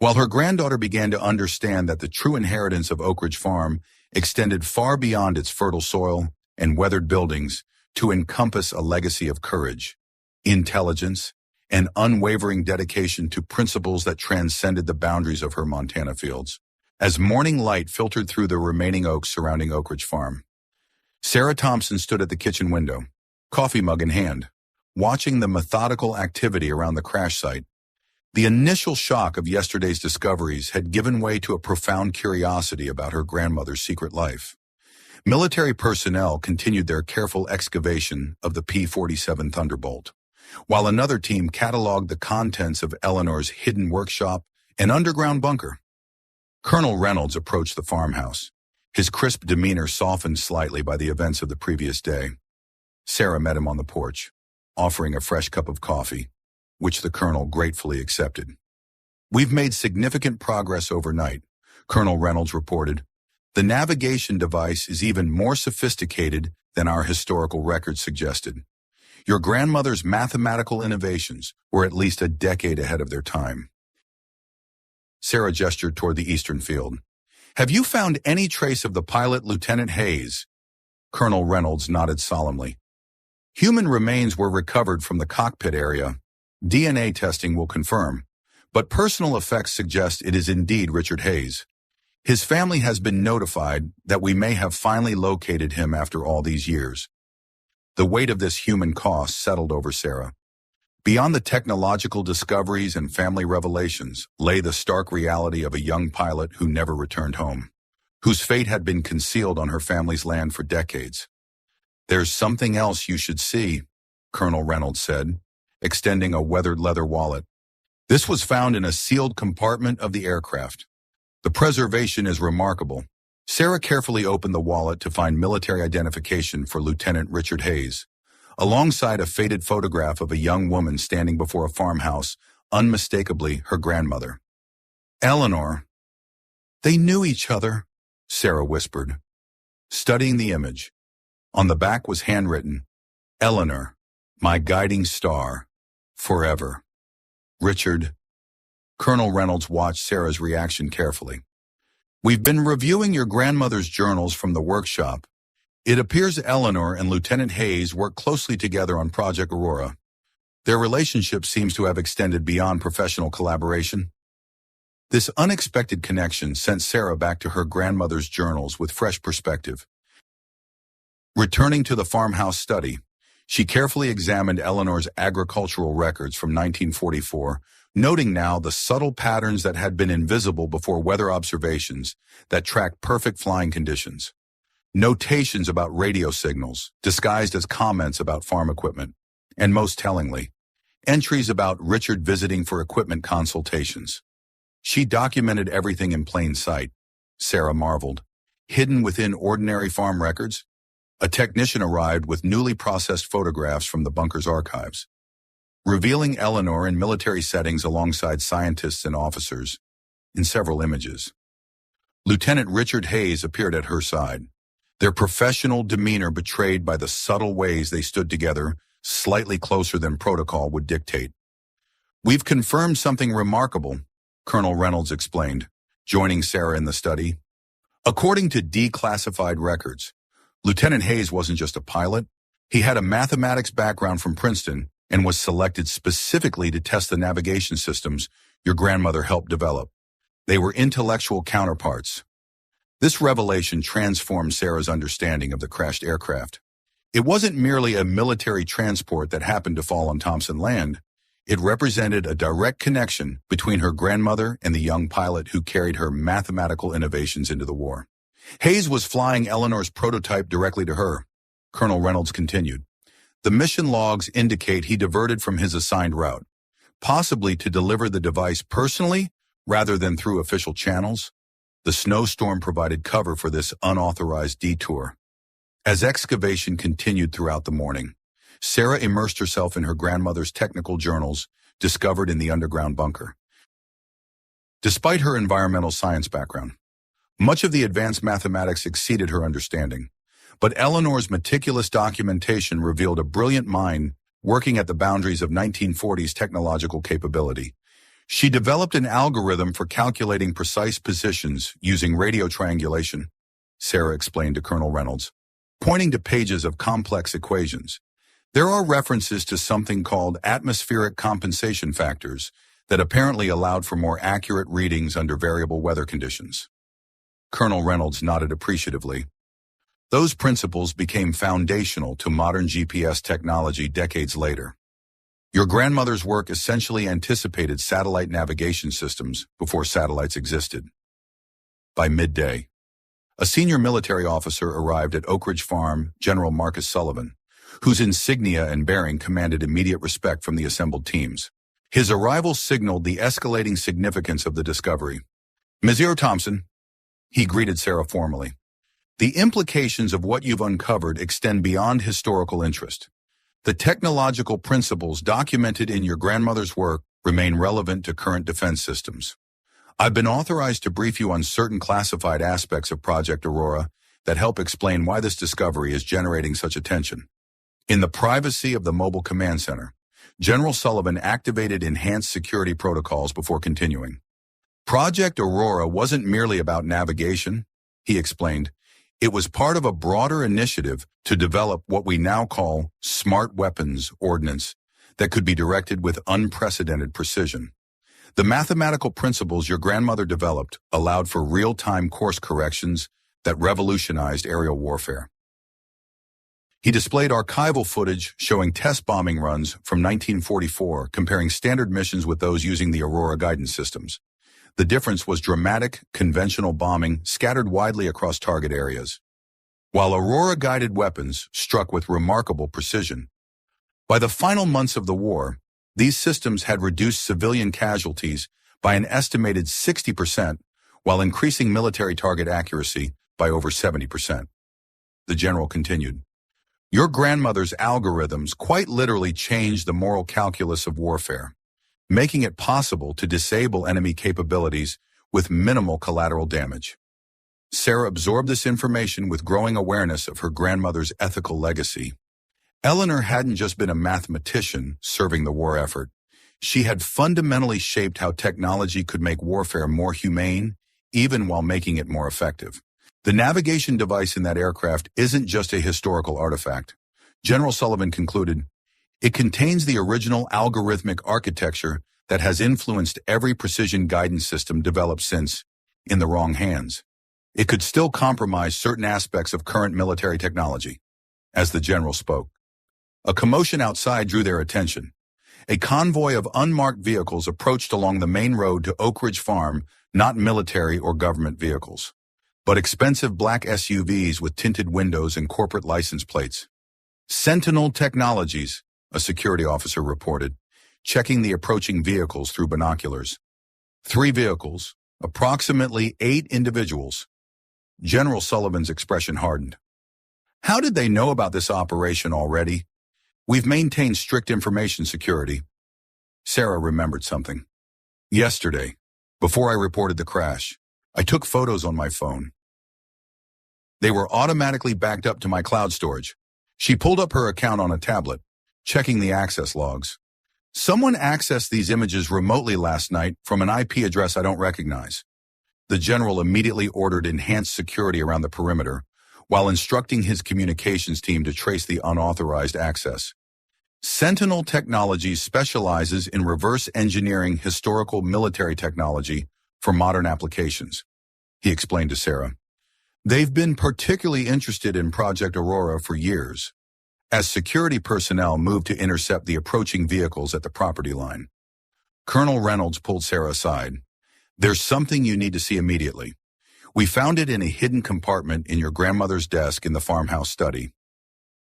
While her granddaughter began to understand that the true inheritance of Oak Ridge Farm extended far beyond its fertile soil and weathered buildings to encompass a legacy of courage, intelligence, and unwavering dedication to principles that transcended the boundaries of her Montana fields. As morning light filtered through the remaining oaks surrounding Oak Ridge Farm, Sarah Thompson stood at the kitchen window, coffee mug in hand, watching the methodical activity around the crash site. The initial shock of yesterday's discoveries had given way to a profound curiosity about her grandmother's secret life. Military personnel continued their careful excavation of the P-47 Thunderbolt, while another team cataloged the contents of Eleanor's hidden workshop and underground bunker. Colonel Reynolds approached the farmhouse, his crisp demeanor softened slightly by the events of the previous day. Sarah met him on the porch, offering a fresh cup of coffee, which the colonel gratefully accepted. "We've made significant progress overnight," Colonel Reynolds reported. "The navigation device is even more sophisticated than our historical records suggested. Your grandmother's mathematical innovations were at least a decade ahead of their time." Sarah gestured toward the eastern field. "Have you found any trace of the pilot, Lieutenant Hayes?" Colonel Reynolds nodded solemnly. "Human remains were recovered from the cockpit area. DNA testing will confirm, but personal effects suggest it is indeed Richard Hayes. His family has been notified that we may have finally located him after all these years." The weight of this human cost settled over Sarah. Beyond the technological discoveries and family revelations lay the stark reality of a young pilot who never returned home, whose fate had been concealed on her family's land for decades. "There's something else you should see," Colonel Reynolds said, extending a weathered leather wallet. "This was found in a sealed compartment of the aircraft. The preservation is remarkable." Sarah carefully opened the wallet to find military identification for Lieutenant Richard Hayes, alongside a faded photograph of a young woman standing before a farmhouse, unmistakably her grandmother. "Eleanor." "They knew each other," Sarah whispered, studying the image. On the back was handwritten, "Eleanor, my guiding star, forever. Richard." Colonel Reynolds watched Sarah's reaction carefully. "We've been reviewing your grandmother's journals from the workshop. It appears Eleanor and Lieutenant Hayes work closely together on Project Aurora. Their relationship seems to have extended beyond professional collaboration." This unexpected connection sent Sarah back to her grandmother's journals with fresh perspective. Returning to the farmhouse study, she carefully examined Eleanor's agricultural records from 1944, noting now the subtle patterns that had been invisible before weather observations that tracked perfect flying conditions. Notations about radio signals, disguised as comments about farm equipment, and most tellingly, entries about Richard visiting for equipment consultations. She documented everything in plain sight, Sarah marveled. Hidden within ordinary farm records, a technician arrived with newly processed photographs from the bunker's archives, revealing Eleanor in military settings alongside scientists and officers in several images. Lieutenant Richard Hayes appeared at her side, their professional demeanor betrayed by the subtle ways they stood together, slightly closer than protocol would dictate. "We've confirmed something remarkable," Colonel Reynolds explained, joining Sarah in the study. According to declassified records, Lieutenant Hayes wasn't just a pilot. He had a mathematics background from Princeton and was selected specifically to test the navigation systems your grandmother helped develop. They were intellectual counterparts. This revelation transformed Sarah's understanding of the crashed aircraft. It wasn't merely a military transport that happened to fall on Thompson land. It represented a direct connection between her grandmother and the young pilot who carried her mathematical innovations into the war. Hayes was flying Eleanor's prototype directly to her, Colonel Reynolds continued. The mission logs indicate he diverted from his assigned route, possibly to deliver the device personally rather than through official channels. The snowstorm provided cover for this unauthorized detour. As excavation continued throughout the morning, Sarah immersed herself in her grandmother's technical journals discovered in the underground bunker. Despite her environmental science background, much of the advanced mathematics exceeded her understanding. But Eleanor's meticulous documentation revealed a brilliant mind working at the boundaries of 1940s technological capability. She developed an algorithm for calculating precise positions using radio triangulation, Sarah explained to Colonel Reynolds, pointing to pages of complex equations. There are references to something called atmospheric compensation factors that apparently allowed for more accurate readings under variable weather conditions. Colonel Reynolds nodded appreciatively. Those principles became foundational to modern GPS technology decades later. Your grandmother's work essentially anticipated satellite navigation systems before satellites existed. By midday, a senior military officer arrived at Oak Ridge Farm, General Marcus Sullivan, whose insignia and bearing commanded immediate respect from the assembled teams. His arrival signaled the escalating significance of the discovery. "Monsieur Thompson," he greeted Sarah formally, "the implications of what you've uncovered extend beyond historical interest. The technological principles documented in your grandmother's work remain relevant to current defense systems. I've been authorized to brief you on certain classified aspects of Project Aurora that help explain why this discovery is generating such attention." In the privacy of the mobile command center, General Sullivan activated enhanced security protocols before continuing. Project Aurora wasn't merely about navigation, he explained. It was part of a broader initiative to develop what we now call smart weapons ordnance that could be directed with unprecedented precision. The mathematical principles your grandmother developed allowed for real-time course corrections that revolutionized aerial warfare. He displayed archival footage showing test bombing runs from 1944, comparing standard missions with those using the Aurora guidance systems. The difference was dramatic, conventional bombing scattered widely across target areas, while Aurora-guided weapons struck with remarkable precision. By the final months of the war, these systems had reduced civilian casualties by an estimated 60%, while increasing military target accuracy by over 70%. The general continued, "Your grandmother's algorithms quite literally changed the moral calculus of warfare, making it possible to disable enemy capabilities with minimal collateral damage." Sarah absorbed this information with growing awareness of her grandmother's ethical legacy. Eleanor hadn't just been a mathematician serving the war effort. She had fundamentally shaped how technology could make warfare more humane, even while making it more effective. The navigation device in that aircraft isn't just a historical artifact. General Sullivan concluded, "It contains the original algorithmic architecture that has influenced every precision guidance system developed since, in the wrong hands. It could still compromise certain aspects of current military technology." As the general spoke, a commotion outside drew their attention. A convoy of unmarked vehicles approached along the main road to Oak Ridge Farm, not military or government vehicles, but expensive black SUVs with tinted windows and corporate license plates. "Sentinel Technologies," a security officer reported, checking the approaching vehicles through binoculars. 3 vehicles, approximately 8 individuals. General Sullivan's expression hardened. "How did they know about this operation already?" "We've maintained strict information security." Sarah remembered something. "Yesterday, before I reported the crash, I took photos on my phone. They were automatically backed up to my cloud storage." She pulled up her account on a tablet, checking the access logs. "Someone accessed these images remotely last night from an IP address I don't recognize." The general immediately ordered enhanced security around the perimeter, while instructing his communications team to trace the unauthorized access. Sentinel Technologies specializes in reverse engineering historical military technology for modern applications, he explained to Sarah. "They've been particularly interested in Project Aurora for years." As security personnel moved to intercept the approaching vehicles at the property line, Colonel Reynolds pulled Sarah aside. "There's something you need to see immediately. We found it in a hidden compartment in your grandmother's desk in the farmhouse study."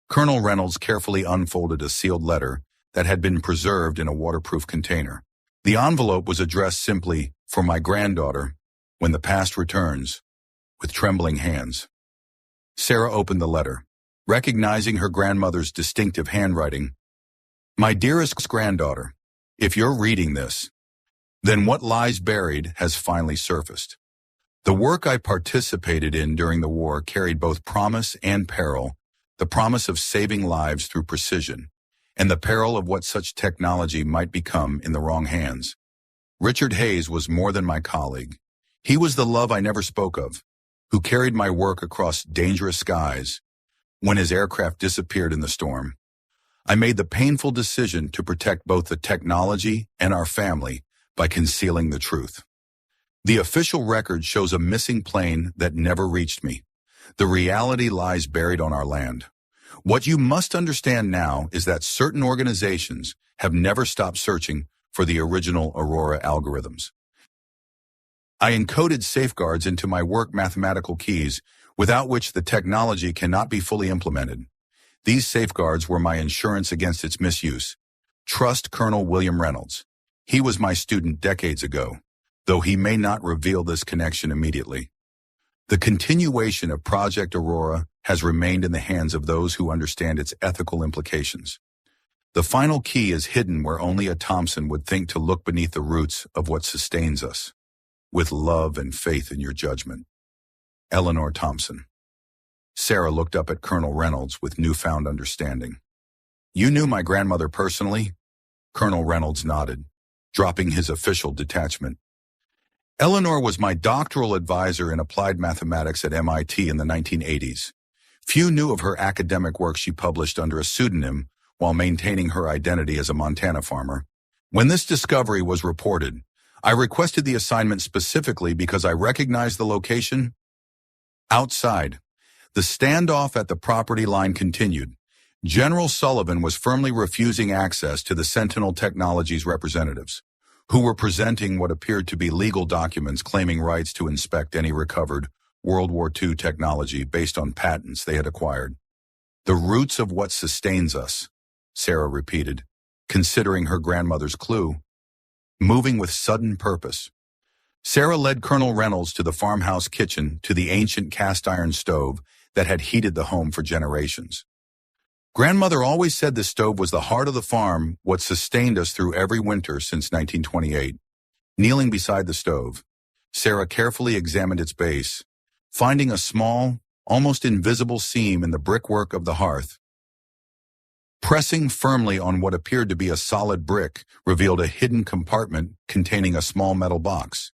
Colonel Reynolds carefully unfolded a sealed letter that had been preserved in a waterproof container. The envelope was addressed simply, "For my granddaughter, when the past returns," with trembling hands. Sarah opened the letter, recognizing her grandmother's distinctive handwriting. "My dearest granddaughter, if you're reading this, then what lies buried has finally surfaced. The work I participated in during the war carried both promise and peril, the promise of saving lives through precision, and the peril of what such technology might become in the wrong hands. Richard Hayes was more than my colleague. He was the love I never spoke of, who carried my work across dangerous skies. When his aircraft disappeared in the storm, I made the painful decision to protect both the technology and our family by concealing the truth. The official record shows a missing plane that never reached me. The reality lies buried on our land. What you must understand now is that certain organizations have never stopped searching for the original Aurora algorithms. I encoded safeguards into my work mathematical keys, without which the technology cannot be fully implemented. These safeguards were my insurance against its misuse. Trust Colonel William Reynolds. He was my student decades ago, though he may not reveal this connection immediately. The continuation of Project Aurora has remained in the hands of those who understand its ethical implications. The final key is hidden where only a Thompson would think to look beneath the roots of what sustains us, with love and faith in your judgment. Eleanor Thompson. Sarah looked up at Colonel Reynolds with newfound understanding. You knew my grandmother personally? Colonel Reynolds nodded, dropping his official detachment. Eleanor was my doctoral advisor in applied mathematics at MIT in the 1980s. Few knew of her academic work she published under a pseudonym while maintaining her identity as a Montana farmer. When this discovery was reported, I requested the assignment specifically because I recognized the location. Outside, the standoff at the property line continued. General Sullivan was firmly refusing access to the Sentinel Technologies representatives, who were presenting what appeared to be legal documents claiming rights to inspect any recovered World War II technology based on patents they had acquired. The roots of what sustains us, Sarah repeated, considering her grandmother's clue. Moving with sudden purpose. Sarah led Colonel Reynolds to the farmhouse kitchen, to the ancient cast-iron stove that had heated the home for generations. Grandmother always said the stove was the heart of the farm, what sustained us through every winter since 1928. Kneeling beside the stove, Sarah carefully examined its base, finding a small, almost invisible seam in the brickwork of the hearth. Pressing firmly on what appeared to be a solid brick revealed a hidden compartment containing a small metal box.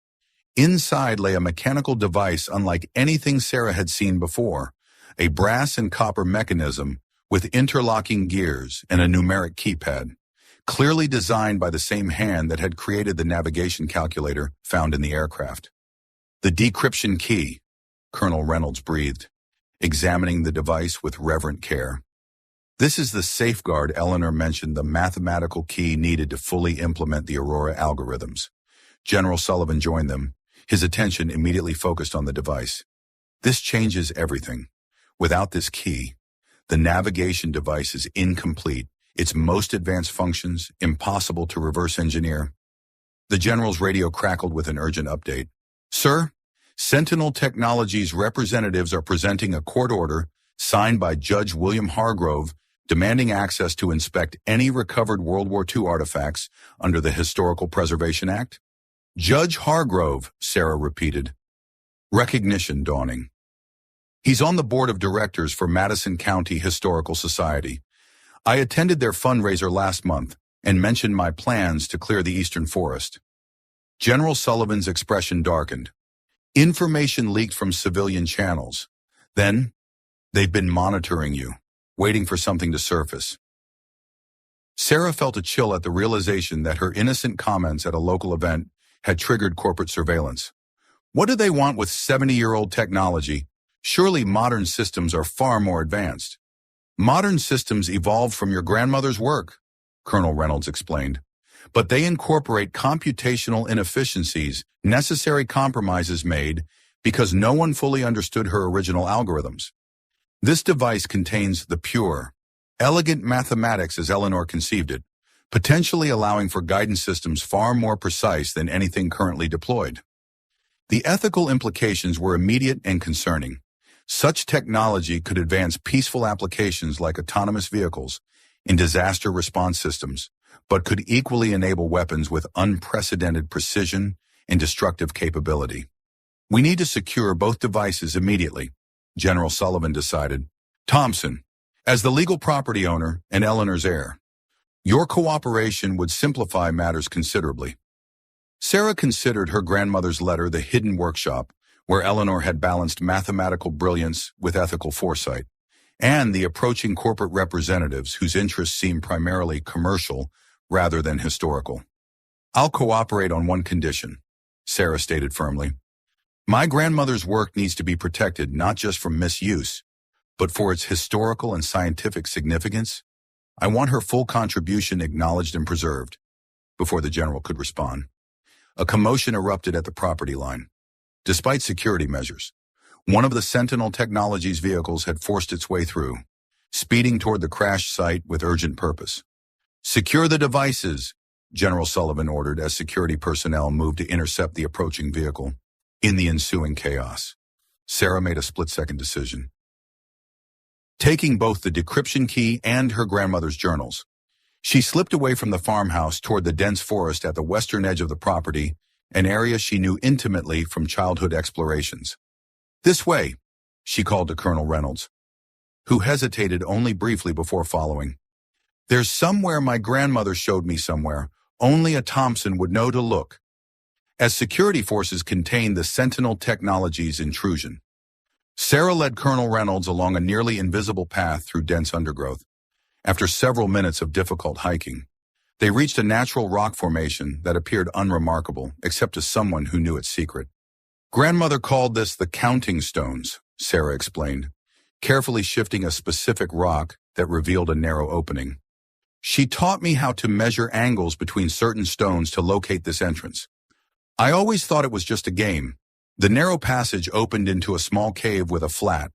Inside lay a mechanical device unlike anything Sarah had seen before, a brass and copper mechanism with interlocking gears and a numeric keypad, clearly designed by the same hand that had created the navigation calculator found in the aircraft. The decryption key, Colonel Reynolds breathed, examining the device with reverent care. This is the safeguard Eleanor mentioned, the mathematical key needed to fully implement the Aurora algorithms. General Sullivan joined them, his attention immediately focused on the device. This changes everything. Without this key, the navigation device is incomplete, its most advanced functions impossible to reverse engineer. The general's radio crackled with an urgent update. Sir, Sentinel Technologies representatives are presenting a court order signed by Judge William Hargrove demanding access to inspect any recovered World War II artifacts under the Historical Preservation Act. Judge Hargrove, Sarah repeated, recognition dawning. He's on the board of directors for Madison County Historical Society. I attended their fundraiser last month and mentioned my plans to clear the eastern forest. General Sullivan's expression darkened. Information leaked from civilian channels. Then, they've been monitoring you, waiting for something to surface. Sarah felt a chill at the realization that her innocent comments at a local event had triggered corporate surveillance. What do they want with 70-year-old technology? Surely modern systems are far more advanced. Modern systems evolved from your grandmother's work, Colonel Reynolds explained, but they incorporate computational inefficiencies, necessary compromises made because no one fully understood her original algorithms. This device contains the pure, elegant mathematics as Eleanor conceived it, potentially allowing for guidance systems far more precise than anything currently deployed. The ethical implications were immediate and concerning. Such technology could advance peaceful applications like autonomous vehicles in disaster response systems, but could equally enable weapons with unprecedented precision and destructive capability. We need to secure both devices immediately, General Sullivan decided. Thompson, as the legal property owner and Eleanor's heir, your cooperation would simplify matters considerably. Sarah considered her grandmother's letter the hidden workshop, where Eleanor had balanced mathematical brilliance with ethical foresight, and the approaching corporate representatives whose interests seemed primarily commercial rather than historical. I'll cooperate on one condition, Sarah stated firmly. My grandmother's work needs to be protected not just from misuse, but for its historical and scientific significance, I want her full contribution acknowledged and preserved." Before the general could respond, a commotion erupted at the property line. Despite security measures, one of the Sentinel Technologies vehicles had forced its way through, speeding toward the crash site with urgent purpose. "Secure the devices," General Sullivan ordered as security personnel moved to intercept the approaching vehicle. In the ensuing chaos, Sarah made a split-second decision. Taking both the decryption key and her grandmother's journals, she slipped away from the farmhouse toward the dense forest at the western edge of the property, an area she knew intimately from childhood explorations. "This way," she called to Colonel Reynolds, who hesitated only briefly before following. "There's somewhere my grandmother showed me somewhere. Only a Thompson would know to look." As security forces contained the Sentinel Technologies intrusion, Sarah led Colonel Reynolds along a nearly invisible path through dense undergrowth. After several minutes of difficult hiking, they reached a natural rock formation that appeared unremarkable, except to someone who knew its secret. "Grandmother called this the counting stones," Sarah explained, carefully shifting a specific rock that revealed a narrow opening. "She taught me how to measure angles between certain stones to locate this entrance. I always thought it was just a game." The narrow passage opened into a small cave with a flat,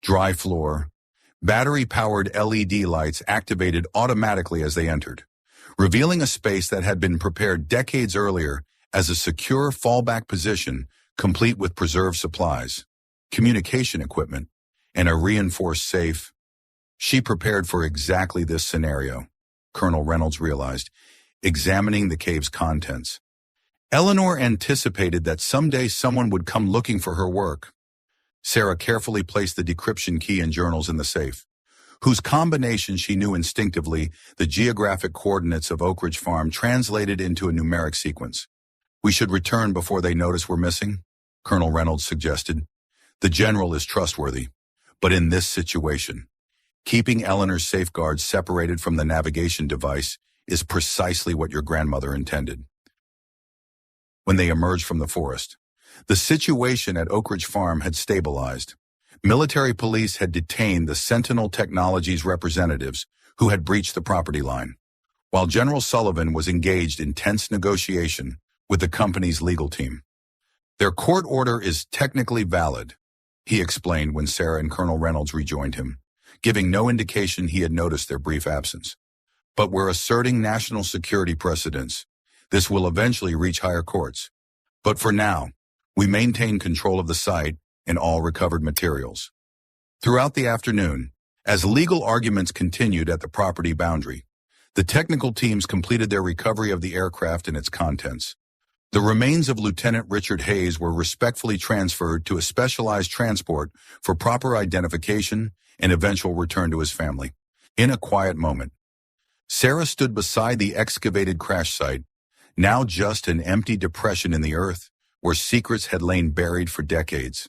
dry floor. Battery-powered LED lights activated automatically as they entered, revealing a space that had been prepared decades earlier as a secure fallback position, complete with preserved supplies, communication equipment, and a reinforced safe. She prepared for exactly this scenario, Colonel Reynolds realized, examining the cave's contents. Eleanor anticipated that someday someone would come looking for her work. Sarah carefully placed the decryption key and journals in the safe, whose combination she knew instinctively. The geographic coordinates of Oak Ridge Farm translated into a numeric sequence. "We should return before they notice we're missing," Colonel Reynolds suggested. "The general is trustworthy, but in this situation, keeping Eleanor's safeguards separated from the navigation device is precisely what your grandmother intended." When they emerged from the forest, the situation at Oak Ridge Farm had stabilized. Military police had detained the Sentinel Technologies representatives who had breached the property line, while General Sullivan was engaged in tense negotiation with the company's legal team. "Their court order is technically valid," he explained when Sarah and Colonel Reynolds rejoined him, giving no indication he had noticed their brief absence. "But we're asserting national security precedents. This will eventually reach higher courts. But for now, we maintain control of the site and all recovered materials." Throughout the afternoon, as legal arguments continued at the property boundary, the technical teams completed their recovery of the aircraft and its contents. The remains of Lieutenant Richard Hayes were respectfully transferred to a specialized transport for proper identification and eventual return to his family. In a quiet moment, Sarah stood beside the excavated crash site, now just an empty depression in the earth where secrets had lain buried for decades.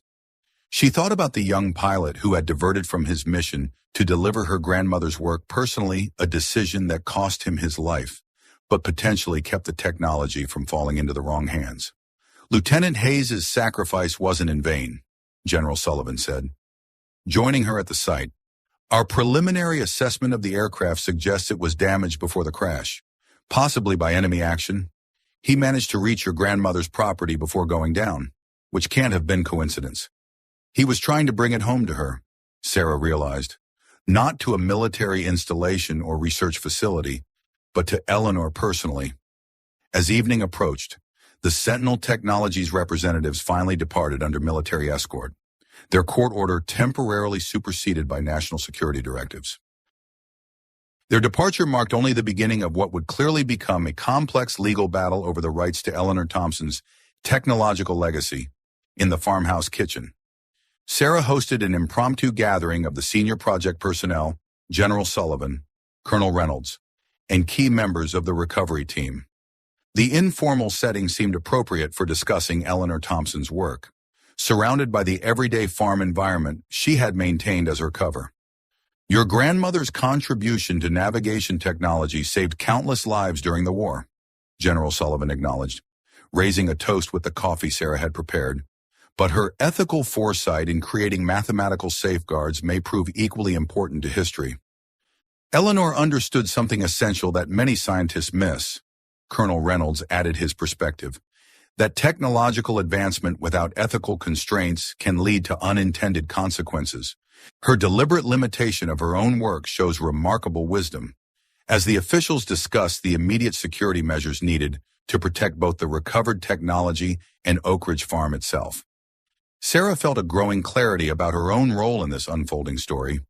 She thought about the young pilot who had diverted from his mission to deliver her grandmother's work personally, a decision that cost him his life, but potentially kept the technology from falling into the wrong hands. "Lieutenant Hayes' sacrifice wasn't in vain," General Sullivan said, joining her at the site. "Our preliminary assessment of the aircraft suggests it was damaged before the crash, possibly by enemy action. He managed to reach your grandmother's property before going down, which can't have been coincidence. He was trying to bring it home to her," Sarah realized, "not to a military installation or research facility, but to Eleanor personally." As evening approached, the Sentinel Technologies representatives finally departed under military escort, their court order temporarily superseded by national security directives. Their departure marked only the beginning of what would clearly become a complex legal battle over the rights to Eleanor Thompson's technological legacy in the farmhouse kitchen. Sarah hosted an impromptu gathering of the senior project personnel, General Sullivan, Colonel Reynolds, and key members of the recovery team. The informal setting seemed appropriate for discussing Eleanor Thompson's work, surrounded by the everyday farm environment she had maintained as her cover. "Your grandmother's contribution to navigation technology saved countless lives during the war," General Sullivan acknowledged, raising a toast with the coffee Sarah had prepared. but her ethical foresight in creating mathematical safeguards may prove equally important to history. Eleanor understood something essential that many scientists miss. Colonel Reynolds added his perspective, that technological advancement without ethical constraints can lead to unintended consequences. Her deliberate limitation of her own work shows remarkable wisdom, as the officials discussed the immediate security measures needed to protect both the recovered technology and Oak Ridge Farm itself. Sarah felt a growing clarity about her own role in this unfolding story.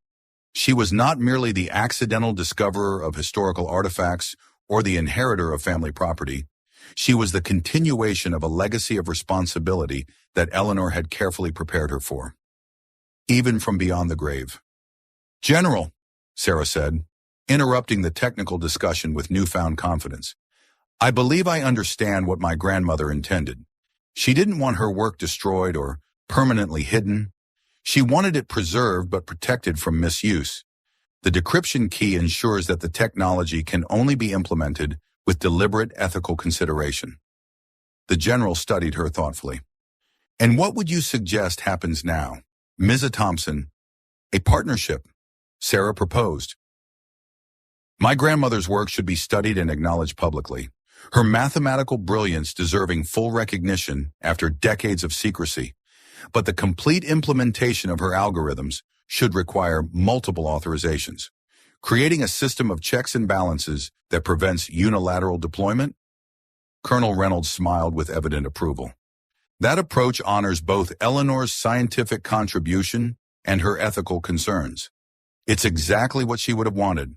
She was not merely the accidental discoverer of historical artifacts or the inheritor of family property. She was the continuation of a legacy of responsibility that Eleanor had carefully prepared her for, even from beyond the grave. "General," Sarah said, interrupting the technical discussion with newfound confidence, "I believe I understand what my grandmother intended. She didn't want her work destroyed or permanently hidden. She wanted it preserved but protected from misuse. The decryption key ensures that the technology can only be implemented with deliberate ethical consideration." The general studied her thoughtfully. "And what would you suggest happens now?" "Ms. Thompson, a partnership," Sarah proposed. "My grandmother's work should be studied and acknowledged publicly. Her mathematical brilliance deserving full recognition after decades of secrecy. But the complete implementation of her algorithms should require multiple authorizations, creating a system of checks and balances that prevents unilateral deployment." Colonel Reynolds smiled with evident approval. "That approach honors both Eleanor's scientific contribution and her ethical concerns. It's exactly what she would have wanted."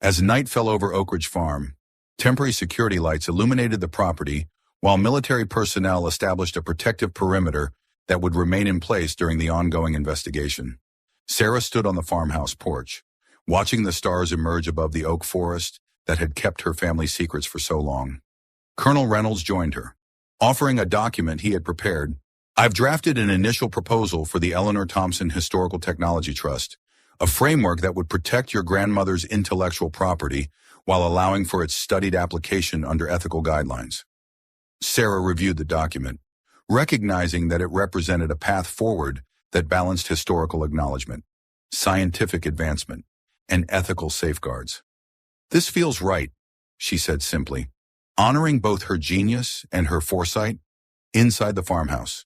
As night fell over Oak Ridge Farm, temporary security lights illuminated the property, while military personnel established a protective perimeter that would remain in place during the ongoing investigation. Sarah stood on the farmhouse porch, watching the stars emerge above the oak forest that had kept her family secrets for so long. Colonel Reynolds joined her, offering a document he had prepared. "I've drafted an initial proposal for the Eleanor Thompson Historical Technology Trust, a framework that would protect your grandmother's intellectual property while allowing for its studied application under ethical guidelines." Sarah reviewed the document, recognizing that it represented a path forward that balanced historical acknowledgement, scientific advancement, and ethical safeguards. "This feels right," she said simply, honoring both her genius and her foresight. Inside the farmhouse,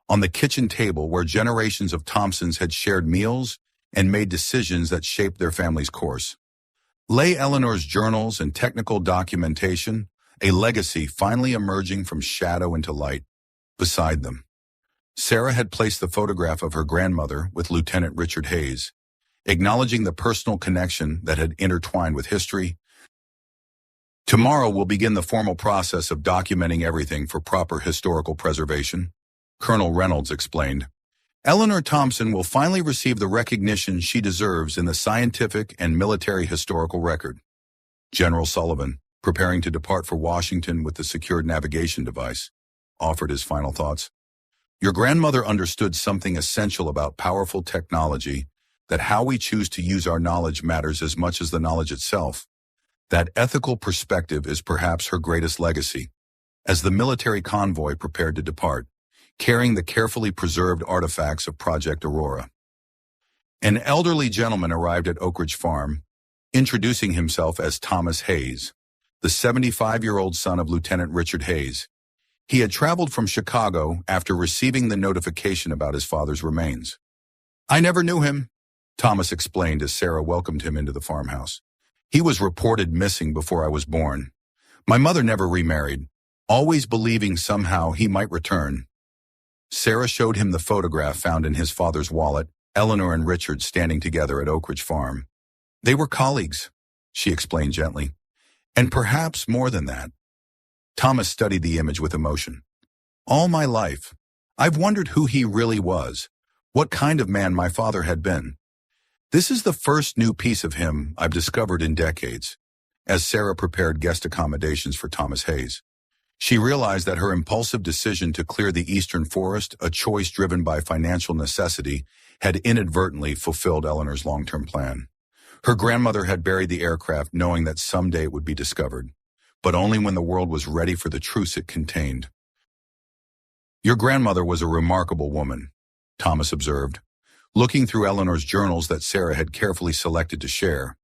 on the kitchen table where generations of Thompsons had shared meals and made decisions that shaped their family's course, lay Eleanor's journals and technical documentation, a legacy finally emerging from shadow into light. Beside them, Sarah had placed the photograph of her grandmother with Lieutenant Richard Hayes, acknowledging the personal connection that had intertwined with history. "Tomorrow we'll begin the formal process of documenting everything for proper historical preservation," Colonel Reynolds explained. "Eleanor Thompson will finally receive the recognition she deserves in the scientific and military historical record." General Sullivan, preparing to depart for Washington with the secured navigation device, offered his final thoughts. "Your grandmother understood something essential about powerful technology, that how we choose to use our knowledge matters as much as the knowledge itself. That ethical perspective is perhaps her greatest legacy." As the military convoy prepared to depart, carrying the carefully preserved artifacts of Project Aurora, an elderly gentleman arrived at Oak Ridge Farm, introducing himself as Thomas Hayes, the 75-year-old son of Lieutenant Richard Hayes. He had traveled from Chicago after receiving the notification about his father's remains. "I never knew him," Thomas explained as Sarah welcomed him into the farmhouse. "He was reported missing before I was born. My mother never remarried, always believing somehow he might return." Sarah showed him the photograph found in his father's wallet, Eleanor and Richard standing together at Oak Ridge Farm. "They were colleagues," she explained gently, "and perhaps more than that." Thomas studied the image with emotion. "All my life, I've wondered who he really was, what kind of man my father had been. This is the first new piece of him I've discovered in decades." As Sarah prepared guest accommodations for Thomas Hayes, she realized that her impulsive decision to clear the eastern forest, a choice driven by financial necessity, had inadvertently fulfilled Eleanor's long-term plan. Her grandmother had buried the aircraft knowing that someday it would be discovered, but only when the world was ready for the truths it contained. Your grandmother was a remarkable woman, Thomas observed, looking through Eleanor's journals that Sarah had carefully selected to share.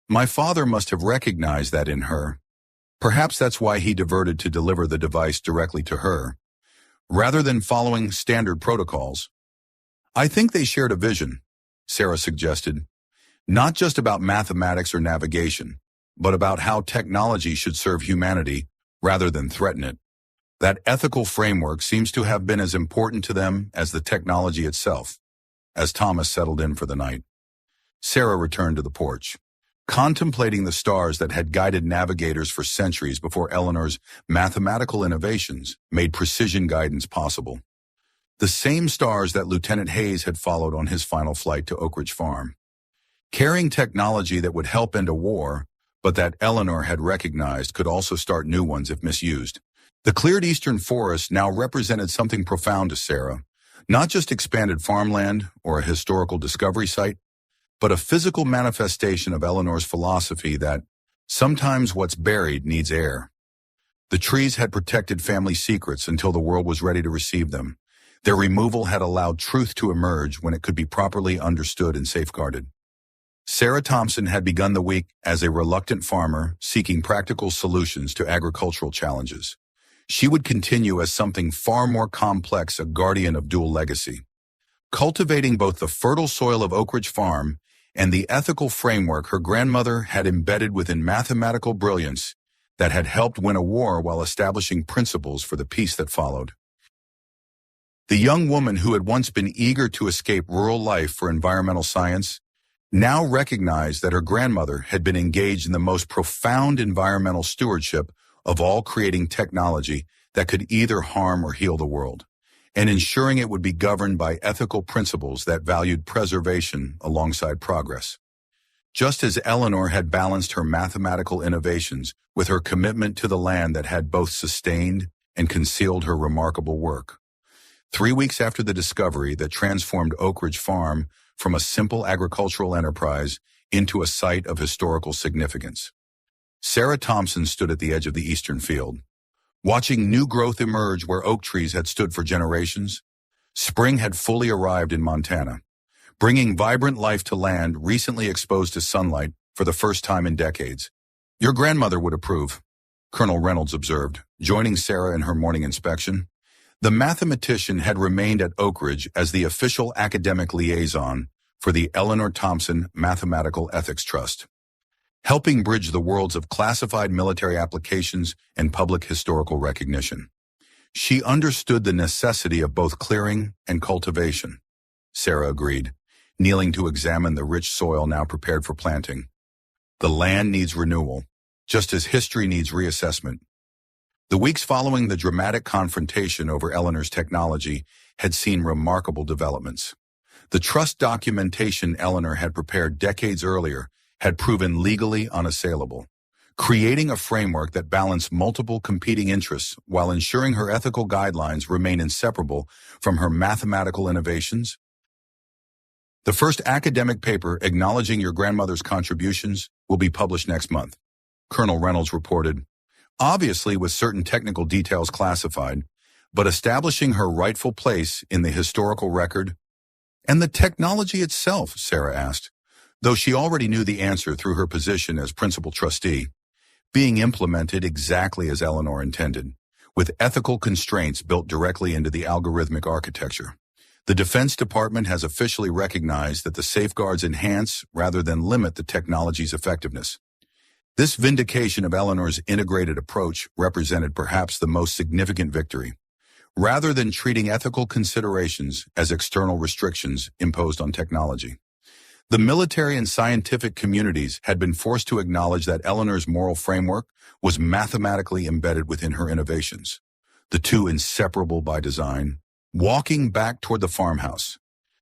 My father must have recognized that in her. Perhaps that's why he diverted to deliver the device directly to her, rather than following standard protocols. I think they shared a vision, Sarah suggested, not just about mathematics or navigation, but about how technology should serve humanity rather than threaten it. That ethical framework seems to have been as important to them as the technology itself. As Thomas settled in for the night, Sarah returned to the porch, contemplating the stars that had guided navigators for centuries before Eleanor's mathematical innovations made precision guidance possible. The same stars that Lieutenant Hayes had followed on his final flight to Oak Ridge Farm. Carrying technology that would help end a war, but that Eleanor had recognized could also start new ones if misused. The cleared eastern forest now represented something profound to Sarah, not just expanded farmland or a historical discovery site, but a physical manifestation of Eleanor's philosophy that sometimes what's buried needs air. The trees had protected family secrets until the world was ready to receive them. Their removal had allowed truth to emerge when it could be properly understood and safeguarded. Sarah Thompson had begun the week as a reluctant farmer seeking practical solutions to agricultural challenges. She would continue as something far more complex, a guardian of dual legacy, cultivating both the fertile soil of Oak Ridge Farm and the ethical framework her grandmother had embedded within mathematical brilliance that had helped win a war while establishing principles for the peace that followed. The young woman who had once been eager to escape rural life for environmental science now recognized that her grandmother had been engaged in the most profound environmental stewardship of all, creating technology that could either harm or heal the world, and ensuring it would be governed by ethical principles that valued preservation alongside progress. Just as Eleanor had balanced her mathematical innovations with her commitment to the land that had both sustained and concealed her remarkable work. 3 weeks after the discovery that transformed Oak Ridge Farm from a simple agricultural enterprise into a site of historical significance, Sarah Thompson stood at the edge of the eastern field, watching new growth emerge where oak trees had stood for generations. Spring had fully arrived in Montana, bringing vibrant life to land recently exposed to sunlight for the first time in decades. Your grandmother would approve, Colonel Reynolds observed, joining Sarah in her morning inspection. The mathematician had remained at Oak Ridge as the official academic liaison for the Eleanor Thompson Mathematical Ethics Trust, helping bridge the worlds of classified military applications and public historical recognition. She understood the necessity of both clearing and cultivation, Sarah agreed, kneeling to examine the rich soil now prepared for planting. The land needs renewal, just as history needs reassessment. The weeks following the dramatic confrontation over Eleanor's technology had seen remarkable developments. The trust documentation Eleanor had prepared decades earlier had proven legally unassailable, creating a framework that balanced multiple competing interests while ensuring her ethical guidelines remain inseparable from her mathematical innovations. The first academic paper acknowledging your grandmother's contributions will be published next month, Colonel Reynolds reported, obviously with certain technical details classified, but establishing her rightful place in the historical record. And the technology itself, Sarah asked, though she already knew the answer through her position as principal trustee, being implemented exactly as Eleanor intended, with ethical constraints built directly into the algorithmic architecture. The Defense Department has officially recognized that the safeguards enhance rather than limit the technology's effectiveness. This vindication of Eleanor's integrated approach represented perhaps the most significant victory, rather than treating ethical considerations as external restrictions imposed on technology. The military and scientific communities had been forced to acknowledge that Eleanor's moral framework was mathematically embedded within her innovations, the two inseparable by design. Walking back toward the farmhouse,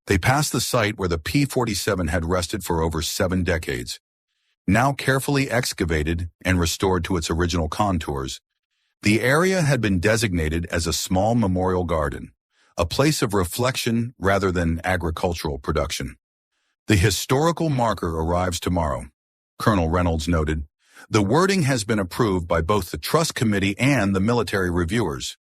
they passed the site where the P-47 had rested for over 7 decades. Now carefully excavated and restored to its original contours, the area had been designated as a small memorial garden, a place of reflection rather than agricultural production. The historical marker arrives tomorrow, Colonel Reynolds noted. The wording has been approved by both the Trust Committee and the military reviewers.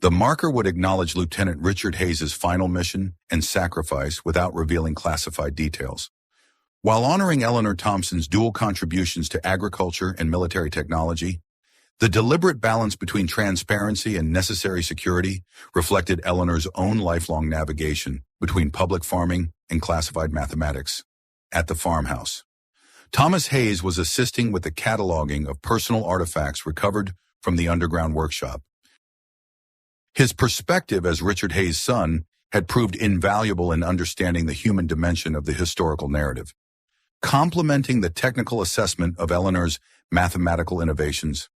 The marker would acknowledge Lieutenant Richard Hayes's final mission and sacrifice without revealing classified details. While honoring Eleanor Thompson's dual contributions to agriculture and military technology, the deliberate balance between transparency and necessary security reflected Eleanor's own lifelong navigation between public farming and classified mathematics. At the farmhouse, Thomas Hayes was assisting with the cataloging of personal artifacts recovered from the underground workshop. His perspective as Richard Hayes' son had proved invaluable in understanding the human dimension of the historical narrative. Complementing the technical assessment of Eleanor's mathematical innovations,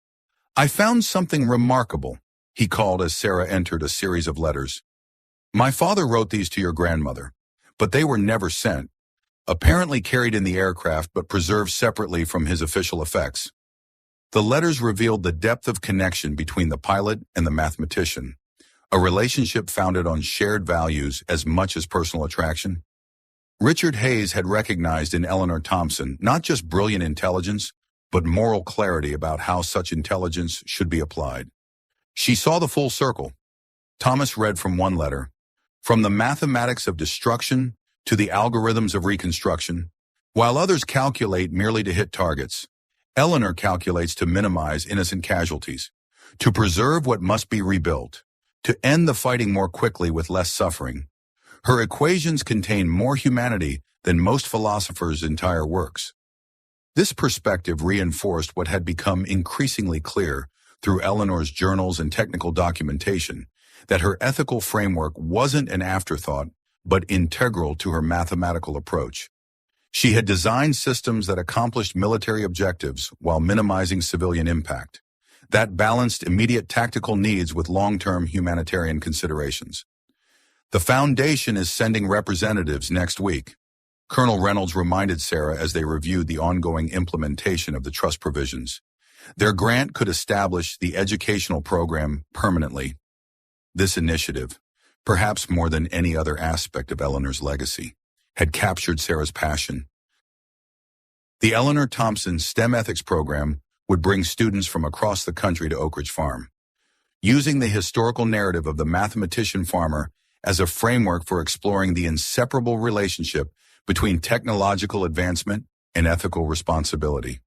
"I found something remarkable," he called as Sarah entered a series of letters. "My father wrote these to your grandmother, but they were never sent, apparently carried in the aircraft but preserved separately from his official effects." The letters revealed the depth of connection between the pilot and the mathematician, a relationship founded on shared values as much as personal attraction. Richard Hayes had recognized in Eleanor Thompson not just brilliant intelligence, but moral clarity about how such intelligence should be applied. She saw the full circle. Thomas read from one letter, "From the mathematics of destruction to the algorithms of reconstruction, while others calculate merely to hit targets, Eleanor calculates to minimize innocent casualties, to preserve what must be rebuilt, to end the fighting more quickly with less suffering. Her equations contain more humanity than most philosophers' entire works." This perspective reinforced what had become increasingly clear through Eleanor's journals and technical documentation, that her ethical framework wasn't an afterthought, but integral to her mathematical approach. She had designed systems that accomplished military objectives while minimizing civilian impact, that balanced immediate tactical needs with long-term humanitarian considerations. "The Foundation is sending representatives next week," Colonel Reynolds reminded Sarah as they reviewed the ongoing implementation of the trust provisions. Their grant could establish the educational program permanently. This initiative, perhaps more than any other aspect of Eleanor's legacy, had captured Sarah's passion. The Eleanor Thompson STEM Ethics program would bring students from across the country to Oak Ridge Farm, using the historical narrative of the mathematician-farmer as a framework for exploring the inseparable relationship between technological advancement and ethical responsibility.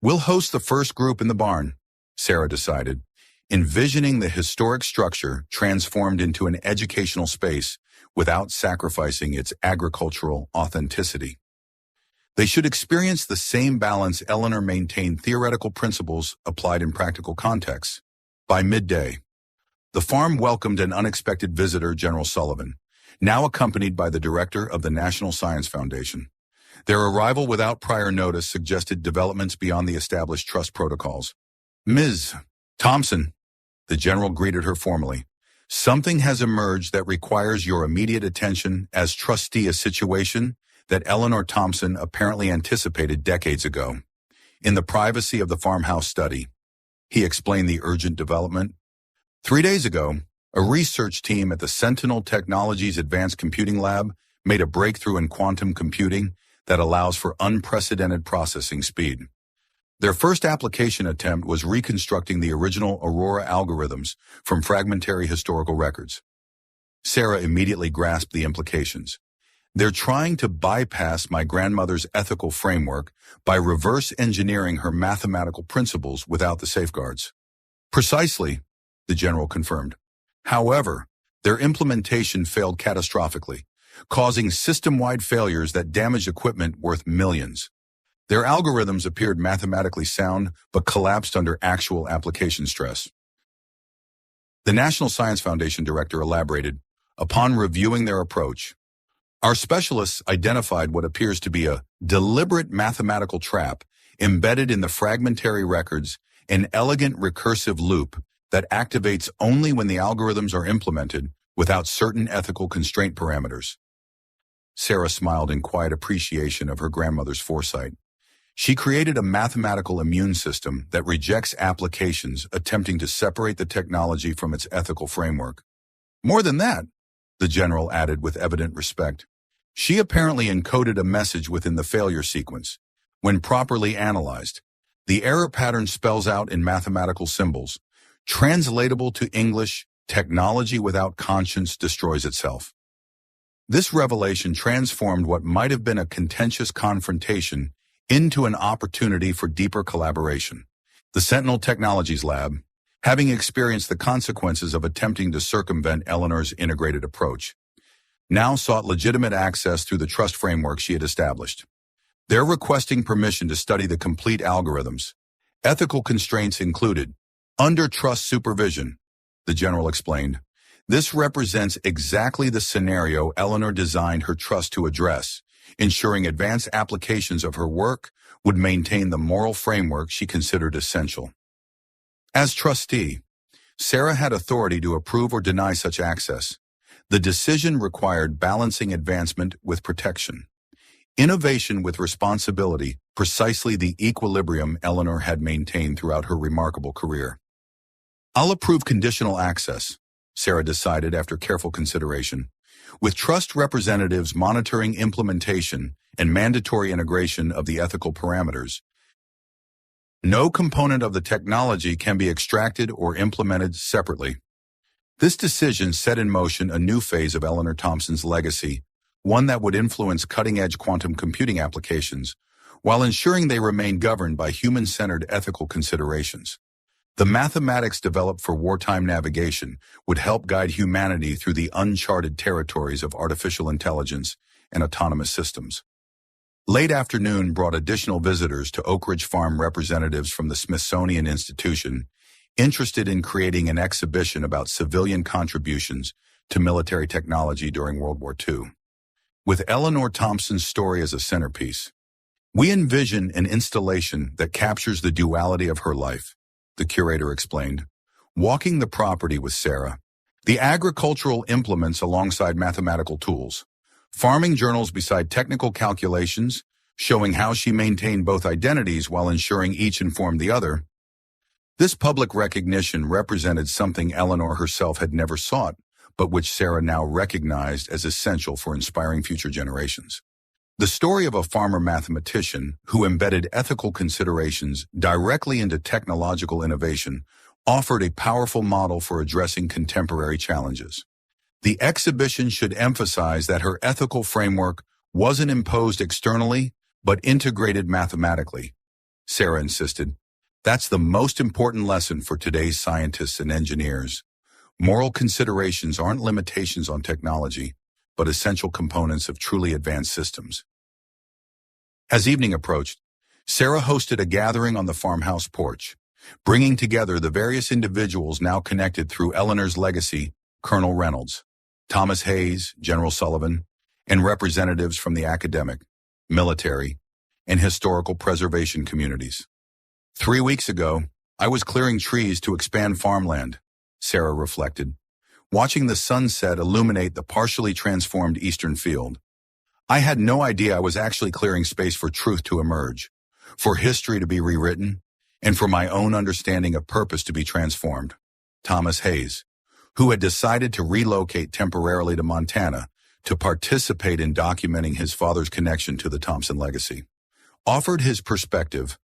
"We'll host the first group in the barn," Sarah decided, envisioning the historic structure transformed into an educational space without sacrificing its agricultural authenticity. They should experience the same balance Eleanor maintained theoretical principles applied in practical contexts. By midday, the farm welcomed an unexpected visitor, General Sullivan, now accompanied by the director of the National Science Foundation. Their arrival without prior notice suggested developments beyond the established trust protocols. "Ms. Thompson," the general greeted her formally, "something has emerged that requires your immediate attention as trustee, a situation that Eleanor Thompson apparently anticipated decades ago. In the privacy of the farmhouse study," he explained the urgent development. 3 days ago, a research team at the Sentinel Technologies Advanced Computing Lab made a breakthrough in quantum computing that allows for unprecedented processing speed. Their first application attempt was reconstructing the original Aurora algorithms from fragmentary historical records. Sarah immediately grasped the implications. "They're trying to bypass my grandmother's ethical framework by reverse engineering her mathematical principles without the safeguards." "Precisely," the general confirmed. "However, their implementation failed catastrophically, causing system-wide failures that damaged equipment worth millions. Their algorithms appeared mathematically sound, but collapsed under actual application stress." The National Science Foundation director elaborated, "Upon reviewing their approach, our specialists identified what appears to be a deliberate mathematical trap embedded in the fragmentary records, an elegant recursive loop that activates only when the algorithms are implemented without certain ethical constraint parameters." Sarah smiled in quiet appreciation of her grandmother's foresight. She created a mathematical immune system that rejects applications attempting to separate the technology from its ethical framework. More than that, the general added with evident respect, she apparently encoded a message within the failure sequence. When properly analyzed, the error pattern spells out in mathematical symbols, translatable to English Technology without conscience destroys itself. This revelation transformed what might have been a contentious confrontation into an opportunity for deeper collaboration. The Sentinel Technologies Lab, having experienced the consequences of attempting to circumvent Eleanor's integrated approach, now sought legitimate access through the trust framework she had established. They're requesting permission to study the complete algorithms. Ethical constraints included, under trust supervision, the general explained. This represents exactly the scenario Eleanor designed her trust to address, ensuring advanced applications of her work would maintain the moral framework she considered essential. As trustee, Sarah had authority to approve or deny such access. The decision required balancing advancement with protection. Innovation with responsibility, precisely the equilibrium Eleanor had maintained throughout her remarkable career. I'll approve conditional access, Sarah decided after careful consideration, with trust representatives monitoring implementation and mandatory integration of the ethical parameters. No component of the technology can be extracted or implemented separately. This decision set in motion a new phase of Eleanor Thompson's legacy, one that would influence cutting-edge quantum computing applications, while ensuring they remain governed by human-centered ethical considerations. The mathematics developed for wartime navigation would help guide humanity through the uncharted territories of artificial intelligence and autonomous systems. Late afternoon brought additional visitors to Oak Ridge Farm, representatives from the Smithsonian Institution, interested in creating an exhibition about civilian contributions to military technology during World War II. With Eleanor Thompson's story as a centerpiece, we envision an installation that captures the duality of her life, the curator explained. Walking the property with Sarah, the agricultural implements alongside mathematical tools, farming journals beside technical calculations, showing how she maintained both identities while ensuring each informed the other. This public recognition represented something Eleanor herself had never sought, but which Sarah now recognized as essential for inspiring future generations. The story of a farmer mathematician who embedded ethical considerations directly into technological innovation offered a powerful model for addressing contemporary challenges. The exhibition should emphasize that her ethical framework wasn't imposed externally, but integrated mathematically, Sarah insisted. That's the most important lesson for today's scientists and engineers. Moral considerations aren't limitations on technology, but essential components of truly advanced systems. As evening approached, Sarah hosted a gathering on the farmhouse porch, bringing together the various individuals now connected through Eleanor's legacy: Colonel Reynolds, Thomas Hayes, General Sullivan, and representatives from the academic, military, and historical preservation communities. 3 weeks ago, I was clearing trees to expand farmland, Sarah reflected, watching the sunset illuminate the partially transformed eastern field. I had no idea I was actually clearing space for truth to emerge, for history to be rewritten, and for my own understanding of purpose to be transformed. Thomas Hayes, who had decided to relocate temporarily to Montana to participate in documenting his father's connection to the Thompson legacy, offered his perspective.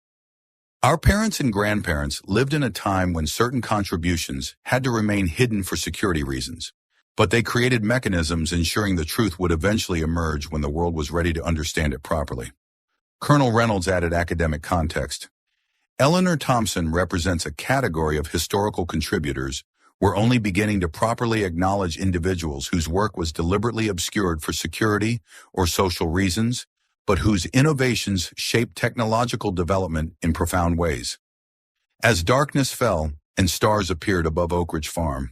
Our parents and grandparents lived in a time when certain contributions had to remain hidden for security reasons, but they created mechanisms ensuring the truth would eventually emerge when the world was ready to understand it properly. Colonel Reynolds added academic context. Eleanor Thompson represents a category of historical contributors we're only beginning to properly acknowledge individuals whose work was deliberately obscured for security or social reasons, but whose innovations shaped technological development in profound ways. As darkness fell and stars appeared above Oak Ridge Farm,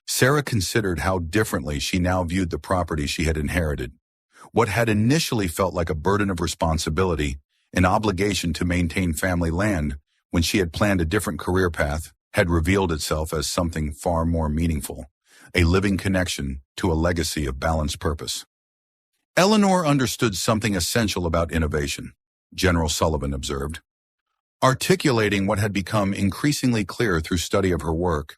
Sarah considered how differently she now viewed the property she had inherited. What had initially felt like a burden of responsibility, an obligation to maintain family land when she had planned a different career path, had revealed itself as something far more meaningful, a living connection to a legacy of balanced purpose. Eleanor understood something essential about innovation, General Sullivan observed, articulating what had become increasingly clear through study of her work.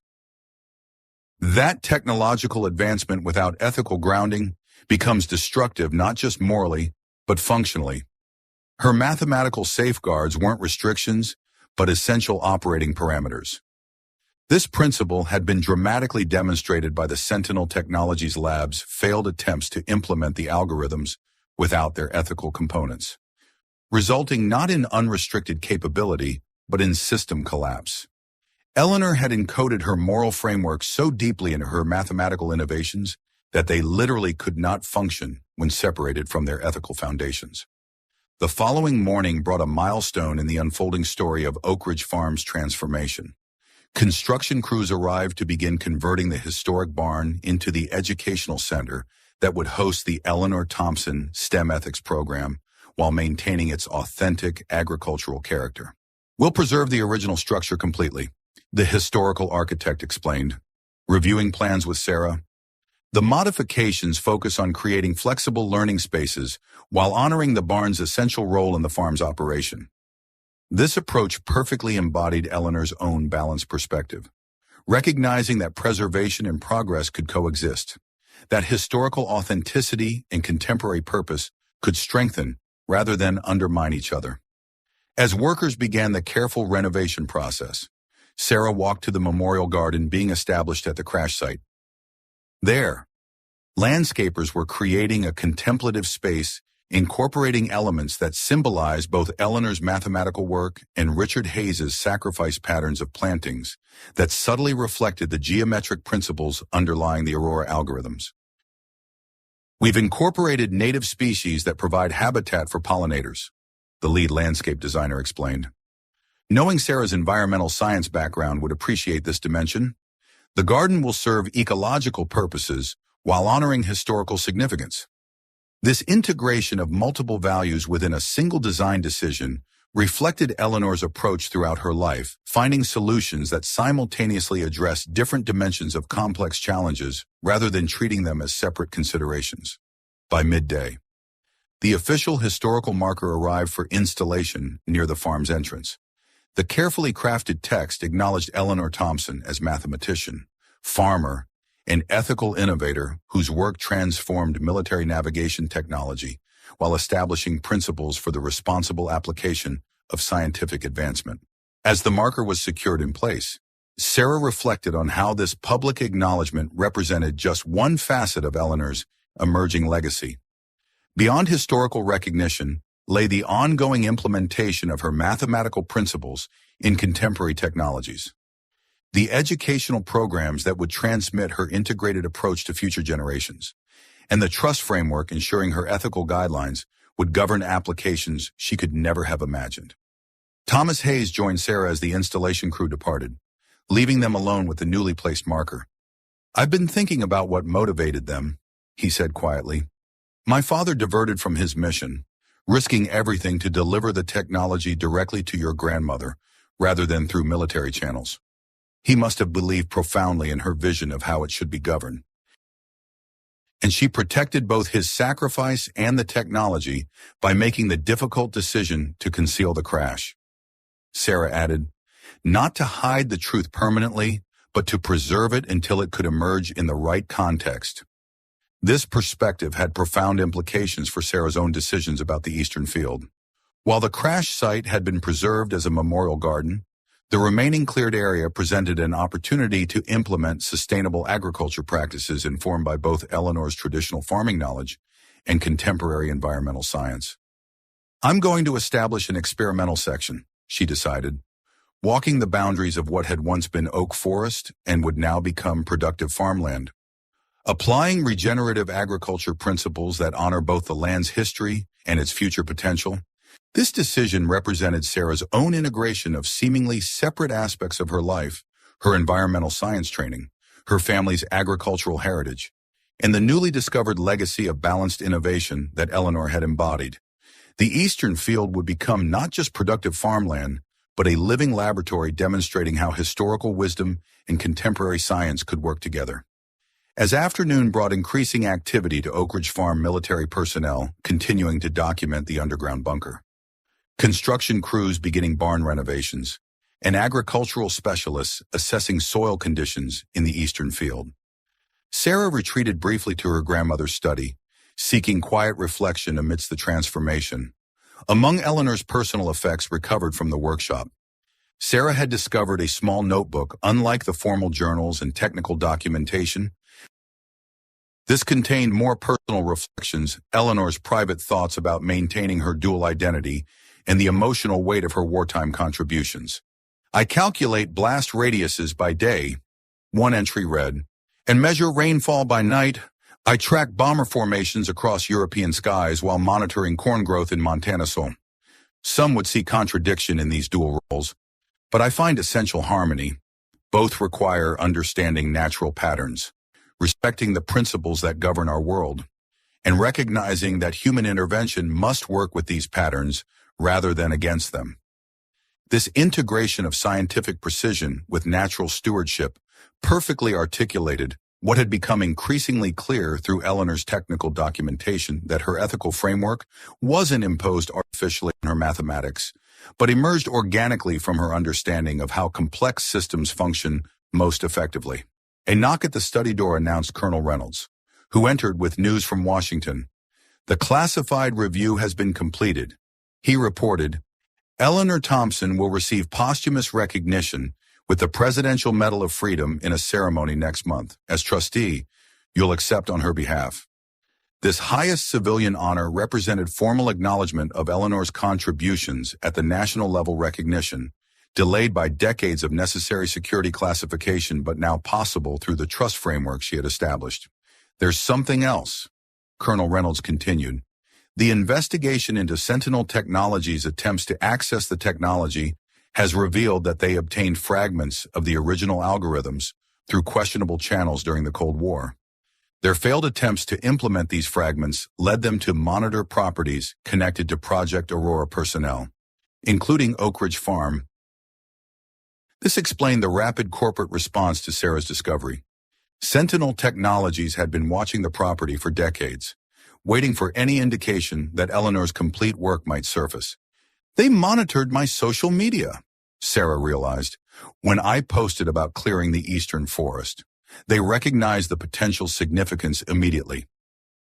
That technological advancement without ethical grounding becomes destructive not just morally, but functionally. Her mathematical safeguards weren't restrictions, but essential operating parameters. This principle had been dramatically demonstrated by the Sentinel Technologies Lab's failed attempts to implement the algorithms without their ethical components, resulting not in unrestricted capability, but in system collapse. Eleanor had encoded her moral framework so deeply into her mathematical innovations that they literally could not function when separated from their ethical foundations. The following morning brought a milestone in the unfolding story of Oak Ridge Farm's transformation. Construction crews arrived to begin converting the historic barn into the educational center that would host the Eleanor Thompson STEM ethics program while maintaining its authentic agricultural character. "We'll preserve the original structure completely," the historical architect explained, reviewing plans with Sarah. "The modifications focus on creating flexible learning spaces while honoring the barn's essential role in the farm's operation." This approach perfectly embodied Eleanor's own balanced perspective, recognizing that preservation and progress could coexist, that historical authenticity and contemporary purpose could strengthen rather than undermine each other. As workers began the careful renovation process, Sarah walked to the memorial garden being established at the crash site. There, landscapers were creating a contemplative space incorporating elements that symbolize both Eleanor's mathematical work and Richard Hayes's sacrifice patterns of plantings that subtly reflected the geometric principles underlying the Aurora algorithms. "We've incorporated native species that provide habitat for pollinators," the lead landscape designer explained. Knowing Sarah's environmental science background would appreciate this dimension, the garden will serve ecological purposes while honoring historical significance. This integration of multiple values within a single design decision reflected Eleanor's approach throughout her life, finding solutions that simultaneously address different dimensions of complex challenges rather than treating them as separate considerations. By midday, the official historical marker arrived for installation near the farm's entrance. The carefully crafted text acknowledged Eleanor Thompson as mathematician, farmer, an ethical innovator whose work transformed military navigation technology while establishing principles for the responsible application of scientific advancement. As the marker was secured in place, Sarah reflected on how this public acknowledgement represented just one facet of Eleanor's emerging legacy. Beyond historical recognition lay the ongoing implementation of her mathematical principles in contemporary technologies. The educational programs that would transmit her integrated approach to future generations, and the trust framework ensuring her ethical guidelines would govern applications she could never have imagined. Thomas Hayes joined Sarah as the installation crew departed, leaving them alone with the newly placed marker. "I've been thinking about what motivated them," he said quietly. "My father diverted from his mission, risking everything to deliver the technology directly to your grandmother rather than through military channels. He must have believed profoundly in her vision of how it should be governed. And she protected both his sacrifice and the technology by making the difficult decision to conceal the crash." Sarah added, "Not to hide the truth permanently, but to preserve it until it could emerge in the right context." This perspective had profound implications for Sarah's own decisions about the Eastern Field. While the crash site had been preserved as a memorial garden, the remaining cleared area presented an opportunity to implement sustainable agriculture practices informed by both Eleanor's traditional farming knowledge and contemporary environmental science. "I'm going to establish an experimental section," she decided, walking the boundaries of what had once been oak forest and would now become productive farmland. Applying regenerative agriculture principles that honor both the land's history and its future potential, this decision represented Sarah's own integration of seemingly separate aspects of her life, her environmental science training, her family's agricultural heritage, and the newly discovered legacy of balanced innovation that Eleanor had embodied. The Eastern Field would become not just productive farmland, but a living laboratory demonstrating how historical wisdom and contemporary science could work together. As afternoon brought increasing activity to Oak Ridge Farm military personnel continuing to document the underground bunker, construction crews beginning barn renovations, and agricultural specialists assessing soil conditions in the Eastern Field, Sarah retreated briefly to her grandmother's study, seeking quiet reflection amidst the transformation. Among Eleanor's personal effects recovered from the workshop, Sarah had discovered a small notebook, unlike the formal journals and technical documentation. This contained more personal reflections, Eleanor's private thoughts about maintaining her dual identity, and the emotional weight of her wartime contributions. I calculate blast radiuses by day, one entry read, and measure rainfall by night. I track bomber formations across European skies while monitoring corn growth in Montana. Some would see contradiction in these dual roles, but I find essential harmony. Both require understanding natural patterns, respecting the principles that govern our world, and recognizing that human intervention must work with these patterns rather than against them. This integration of scientific precision with natural stewardship perfectly articulated what had become increasingly clear through Eleanor's technical documentation, that her ethical framework wasn't imposed artificially in her mathematics, but emerged organically from her understanding of how complex systems function most effectively. A knock at the study door announced Colonel Reynolds, who entered with news from Washington. The classified review has been completed. He reported, Eleanor Thompson will receive posthumous recognition with the Presidential Medal of Freedom in a ceremony next month. As trustee, you'll accept on her behalf. This highest civilian honor represented formal acknowledgement of Eleanor's contributions at the national level recognition, delayed by decades of necessary security classification but now possible through the trust framework she had established. There's something else, Colonel Reynolds continued. The investigation into Sentinel Technologies' attempts to access the technology has revealed that they obtained fragments of the original algorithms through questionable channels during the Cold War. Their failed attempts to implement these fragments led them to monitor properties connected to Project Aurora personnel, including Oak Ridge Farm. This explained the rapid corporate response to Sarah's discovery. Sentinel Technologies had been watching the property for decades, waiting for any indication that Eleanor's complete work might surface. They monitored my social media, Sarah realized, when I posted about clearing the eastern forest. They recognized the potential significance immediately.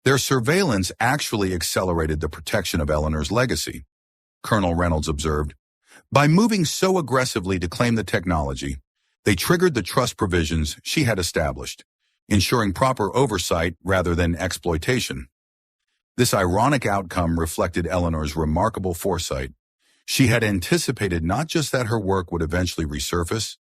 Their surveillance actually accelerated the protection of Eleanor's legacy, Colonel Reynolds observed. By moving so aggressively to claim the technology, they triggered the trust provisions she had established, ensuring proper oversight rather than exploitation. This ironic outcome reflected Eleanor's remarkable foresight. She had anticipated not just that her work would eventually resurface,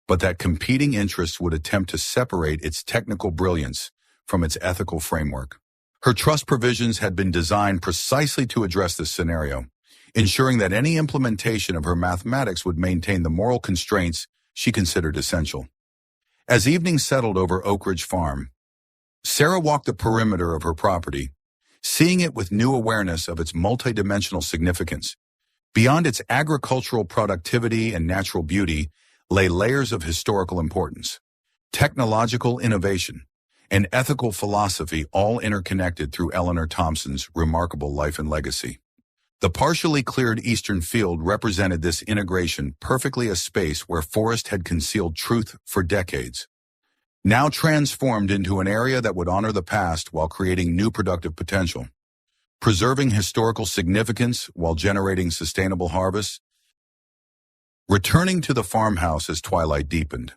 but that competing interests would attempt to separate its technical brilliance from its ethical framework. Her trust provisions had been designed precisely to address this scenario, ensuring that any implementation of her mathematics would maintain the moral constraints she considered essential. As evening settled over Oak Ridge Farm, Sarah walked the perimeter of her property, seeing it with new awareness of its multidimensional significance. Beyond its agricultural productivity and natural beauty lay layers of historical importance, technological innovation, and ethical philosophy, all interconnected through Eleanor Thompson's remarkable life and legacy. The partially cleared eastern field represented this integration perfectly, a space where forest had concealed truth for decades, now transformed into an area that would honor the past while creating new productive potential. Preserving historical significance while generating sustainable harvests. Returning to the farmhouse as twilight deepened,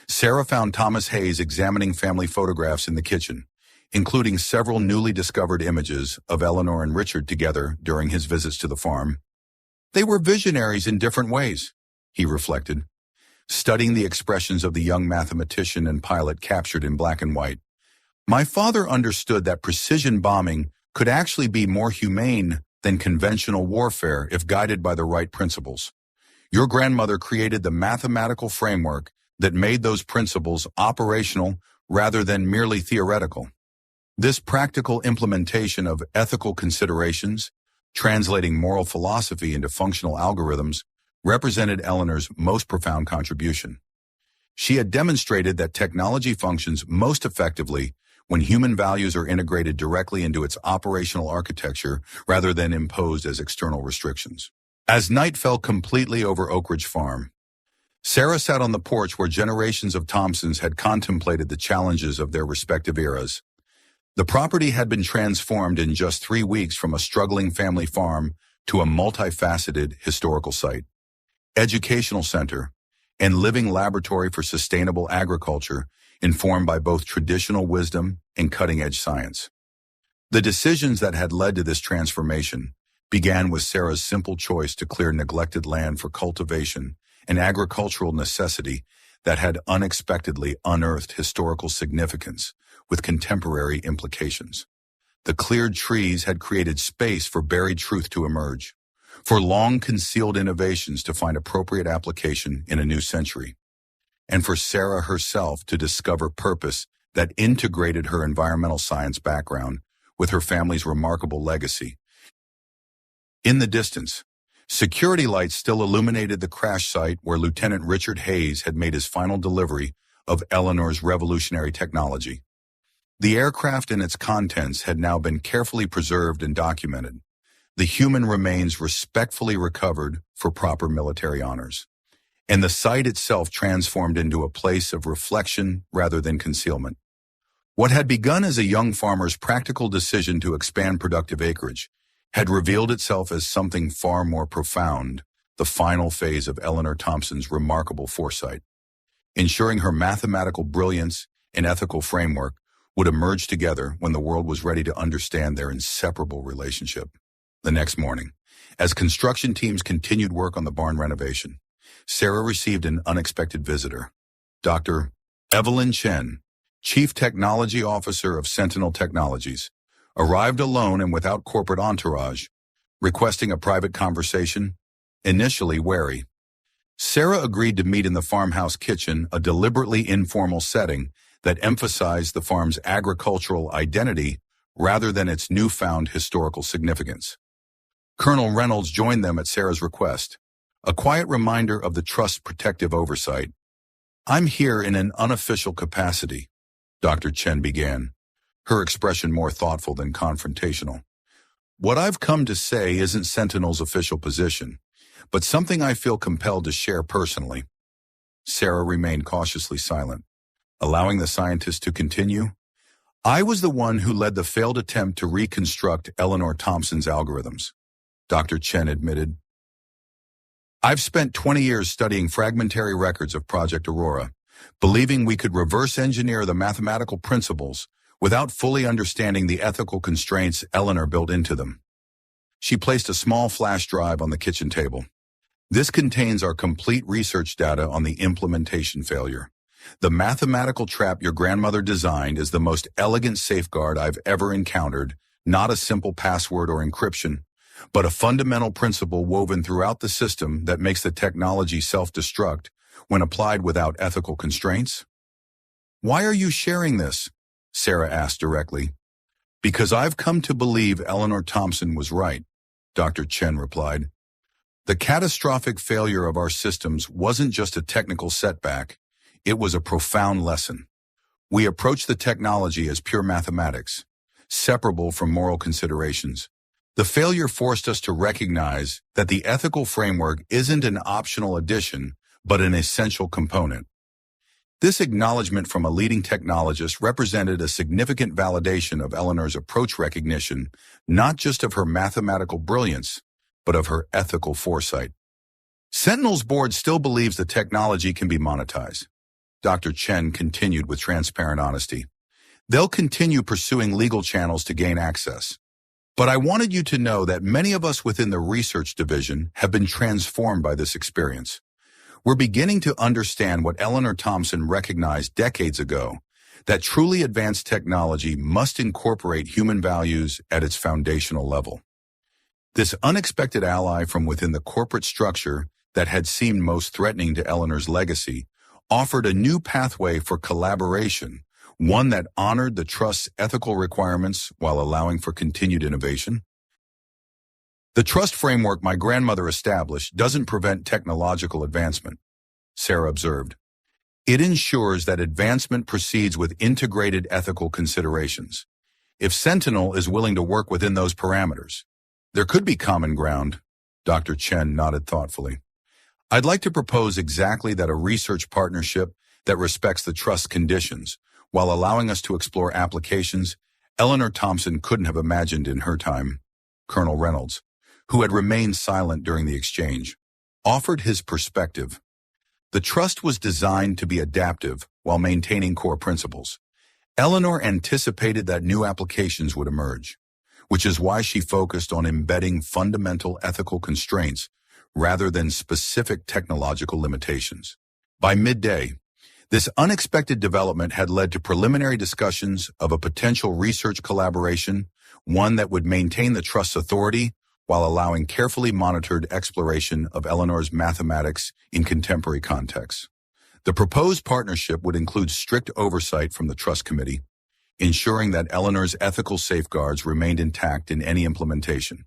Sarah found Thomas Hayes examining family photographs in the kitchen, including several newly discovered images of Eleanor and Richard together during his visits to the farm. They were visionaries in different ways, he reflected, studying the expressions of the young mathematician and pilot captured in black and white. My father understood that precision bombing could actually be more humane than conventional warfare if guided by the right principles. Your grandmother created the mathematical framework that made those principles operational rather than merely theoretical. This practical implementation of ethical considerations, translating moral philosophy into functional algorithms, represented Eleanor's most profound contribution. She had demonstrated that technology functions most effectively when human values are integrated directly into its operational architecture rather than imposed as external restrictions. As night fell completely over Oak Ridge Farm, Sarah sat on the porch where generations of Thompsons had contemplated the challenges of their respective eras. The property had been transformed in just 3 weeks from a struggling family farm to a multifaceted historical site. educational center, and living laboratory for sustainable agriculture informed by both traditional wisdom and cutting-edge science. The decisions that had led to this transformation began with Sarah's simple choice to clear neglected land for cultivation, an agricultural necessity that had unexpectedly unearthed historical significance with contemporary implications. The cleared trees had created space for buried truth to emerge, for long-concealed innovations to find appropriate application in a new century, and for Sarah herself to discover purpose that integrated her environmental science background with her family's remarkable legacy. In the distance, security lights still illuminated the crash site where Lieutenant Richard Hayes had made his final delivery of Eleanor's revolutionary technology. The aircraft and its contents had now been carefully preserved and documented, the human remains respectfully recovered for proper military honors, and the site itself transformed into a place of reflection rather than concealment. What had begun as a young farmer's practical decision to expand productive acreage had revealed itself as something far more profound, the final phase of Eleanor Thompson's remarkable foresight, ensuring her mathematical brilliance and ethical framework would emerge together when the world was ready to understand their inseparable relationship. The next morning, as construction teams continued work on the barn renovation, Sarah received an unexpected visitor. Dr. Evelyn Chen, Chief Technology Officer of Sentinel Technologies, arrived alone and without corporate entourage, requesting a private conversation, initially wary. Sarah agreed to meet in the farmhouse kitchen, a deliberately informal setting that emphasized the farm's agricultural identity rather than its newfound historical significance. Colonel Reynolds joined them at Sarah's request, a quiet reminder of the trust's protective oversight. "I'm here in an unofficial capacity," Dr. Chen began, her expression more thoughtful than confrontational. "What I've come to say isn't Sentinel's official position, but something I feel compelled to share personally." Sarah remained cautiously silent, allowing the scientist to continue. "I was the one who led the failed attempt to reconstruct Eleanor Thompson's algorithms," Dr. Chen admitted. "I've spent 20 years studying fragmentary records of Project Aurora, believing we could reverse engineer the mathematical principles without fully understanding the ethical constraints Eleanor built into them." She placed a small flash drive on the kitchen table. "This contains our complete research data on the implementation failure. The mathematical trap your grandmother designed is the most elegant safeguard I've ever encountered, not a simple password or encryption, but a fundamental principle woven throughout the system that makes the technology self-destruct when applied without ethical constraints." "Why are you sharing this?" Sarah asked directly. "Because I've come to believe Eleanor Thompson was right," Dr. Chen replied. "The catastrophic failure of our systems wasn't just a technical setback, it was a profound lesson. We approached the technology as pure mathematics, separable from moral considerations. The failure forced us to recognize that the ethical framework isn't an optional addition, but an essential component." This acknowledgement from a leading technologist represented a significant validation of Eleanor's approach recognition, not just of her mathematical brilliance, but of her ethical foresight. "Sentinel's board still believes the technology can be monetized," Dr. Chen continued with transparent honesty. "They'll continue pursuing legal channels to gain access. But I wanted you to know that many of us within the research division have been transformed by this experience. We're beginning to understand what Eleanor Thompson recognized decades ago, that truly advanced technology must incorporate human values at its foundational level." This unexpected ally from within the corporate structure that had seemed most threatening to Eleanor's legacy offered a new pathway for collaboration, one that honored the trust's ethical requirements while allowing for continued innovation. "The trust framework my grandmother established doesn't prevent technological advancement," Sarah observed. "It ensures that advancement proceeds with integrated ethical considerations. If Sentinel is willing to work within those parameters, there could be common ground." Dr. Chen nodded thoughtfully. "I'd like to propose exactly that, a research partnership that respects the trust's conditions, while allowing us to explore applications Eleanor Thompson couldn't have imagined in her time." Colonel Reynolds, who had remained silent during the exchange, offered his perspective. The trust was designed to be adaptive while maintaining core principles. Eleanor anticipated that new applications would emerge, which is why she focused on embedding fundamental ethical constraints rather than specific technological limitations. By midday, this unexpected development had led to preliminary discussions of a potential research collaboration, one that would maintain the trust's authority while allowing carefully monitored exploration of Eleanor's mathematics in contemporary contexts. The proposed partnership would include strict oversight from the Trust Committee, ensuring that Eleanor's ethical safeguards remained intact in any implementation,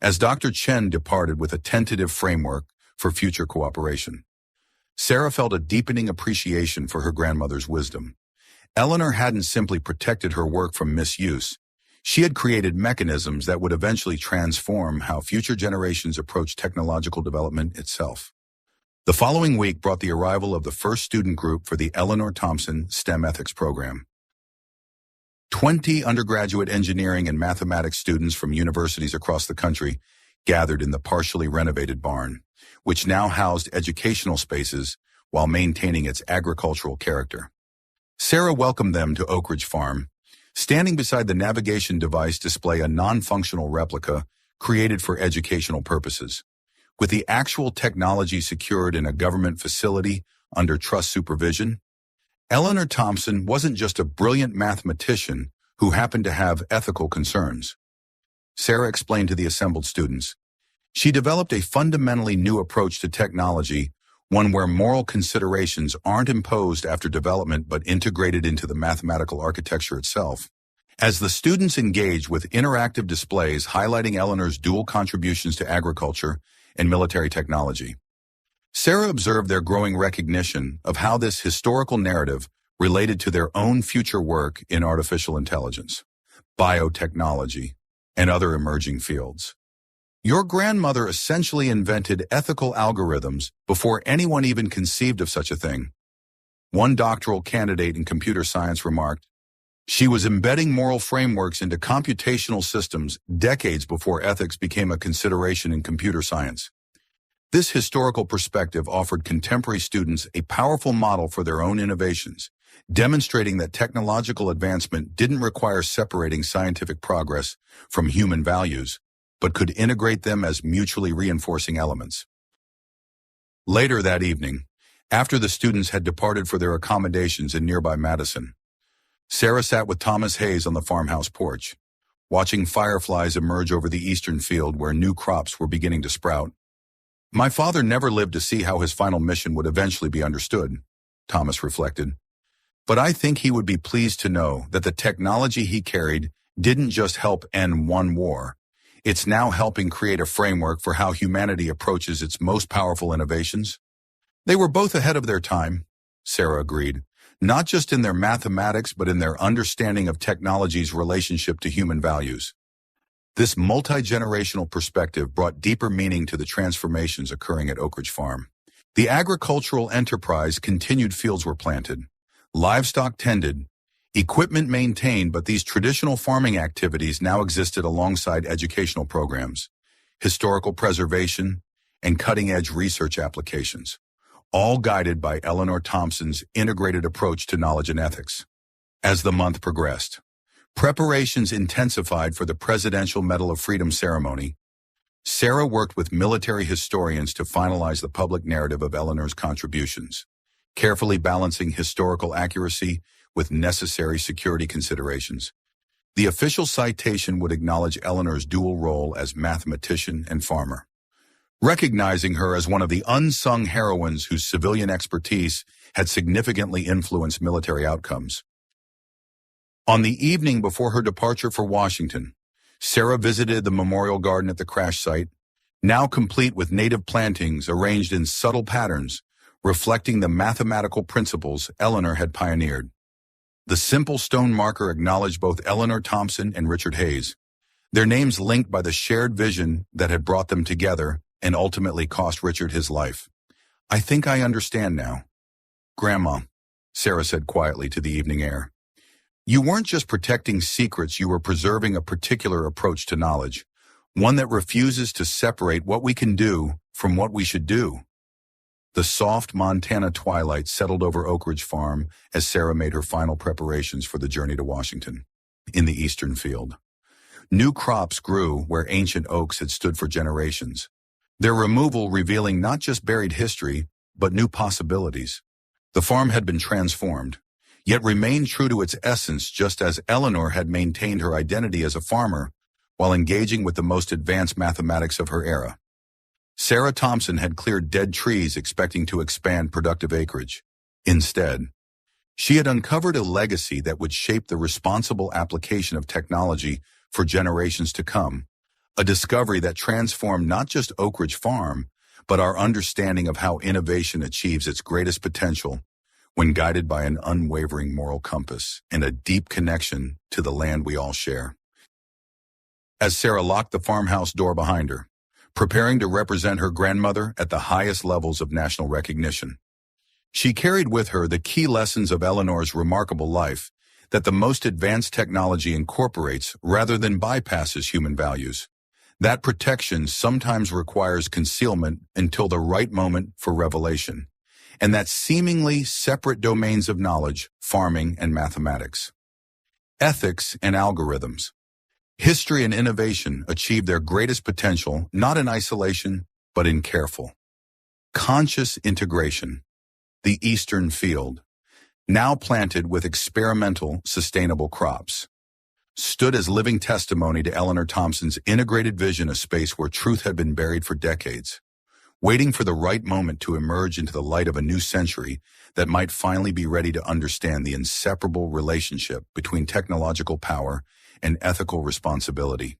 as Dr. Chen departed with a tentative framework for future cooperation. Sarah felt a deepening appreciation for her grandmother's wisdom. Eleanor hadn't simply protected her work from misuse. She had created mechanisms that would eventually transform how future generations approach technological development itself. The following week brought the arrival of the first student group for the Eleanor Thompson STEM Ethics program. 20 undergraduate engineering and mathematics students from universities across the country gathered in the partially renovated barn, which now housed educational spaces while maintaining its agricultural character. Sarah welcomed them to Oak Ridge Farm. Standing beside the navigation device display a non-functional replica created for educational purposes. With the actual technology secured in a government facility under trust supervision, Eleanor Thompson wasn't just a brilliant mathematician who happened to have ethical concerns. Sarah explained to the assembled students. She developed a fundamentally new approach to technology, one where moral considerations aren't imposed after development but integrated into the mathematical architecture itself. As the students engaged with interactive displays highlighting Eleanor's dual contributions to agriculture and military technology, Sarah observed their growing recognition of how this historical narrative related to their own future work in artificial intelligence, biotechnology, and other emerging fields. Your grandmother essentially invented ethical algorithms before anyone even conceived of such a thing. One doctoral candidate in computer science remarked, she was embedding moral frameworks into computational systems decades before ethics became a consideration in computer science. This historical perspective offered contemporary students a powerful model for their own innovations, demonstrating that technological advancement didn't require separating scientific progress from human values, but could integrate them as mutually reinforcing elements. Later that evening, after the students had departed for their accommodations in nearby Madison, Sarah sat with Thomas Hayes on the farmhouse porch, watching fireflies emerge over the eastern field where new crops were beginning to sprout. My father never lived to see how his final mission would eventually be understood, Thomas reflected. But I think he would be pleased to know that the technology he carried didn't just help end one war. It's now helping create a framework for how humanity approaches its most powerful innovations. They were both ahead of their time, Sarah agreed, not just in their mathematics but in their understanding of technology's relationship to human values. This multi-generational perspective brought deeper meaning to the transformations occurring at Oak Ridge Farm. The agricultural enterprise continued. Fields were planted, livestock tended, equipment maintained, but these traditional farming activities now existed alongside educational programs, historical preservation, and cutting-edge research applications, all guided by Eleanor Thompson's integrated approach to knowledge and ethics. As the month progressed, preparations intensified for the Presidential Medal of Freedom ceremony. Sarah worked with military historians to finalize the public narrative of Eleanor's contributions, carefully balancing historical accuracy with necessary security considerations. The official citation would acknowledge Eleanor's dual role as mathematician and farmer, recognizing her as one of the unsung heroines whose civilian expertise had significantly influenced military outcomes. On the evening before her departure for Washington, Sarah visited the memorial garden at the crash site, now complete with native plantings arranged in subtle patterns, reflecting the mathematical principles Eleanor had pioneered. The simple stone marker acknowledged both Eleanor Thompson and Richard Hayes, their names linked by the shared vision that had brought them together and ultimately cost Richard his life. I think I understand now. Grandma, Sarah said quietly to the evening air. You weren't just protecting secrets, you were preserving a particular approach to knowledge, one that refuses to separate what we can do from what we should do. The soft Montana twilight settled over Oak Ridge Farm as Sarah made her final preparations for the journey to Washington. In the eastern field, new crops grew where ancient oaks had stood for generations, their removal revealing not just buried history, but new possibilities. The farm had been transformed, yet remained true to its essence, just as Eleanor had maintained her identity as a farmer while engaging with the most advanced mathematics of her era. Sarah Thompson had cleared dead trees expecting to expand productive acreage. Instead, she had uncovered a legacy that would shape the responsible application of technology for generations to come, a discovery that transformed not just Oak Ridge Farm, but our understanding of how innovation achieves its greatest potential when guided by an unwavering moral compass and a deep connection to the land we all share. As Sarah locked the farmhouse door behind her, preparing to represent her grandmother at the highest levels of national recognition, she carried with her the key lessons of Eleanor's remarkable life that the most advanced technology incorporates rather than bypasses human values. That protection sometimes requires concealment until the right moment for revelation, and that seemingly separate domains of knowledge, farming and mathematics, ethics and algorithms, history and innovation achieve their greatest potential not in isolation, but in careful, conscious integration. The eastern field, now planted with experimental, sustainable crops, stood as living testimony to Eleanor Thompson's integrated vision, a space where truth had been buried for decades, waiting for the right moment to emerge into the light of a new century that might finally be ready to understand the inseparable relationship between technological power and ethical responsibility.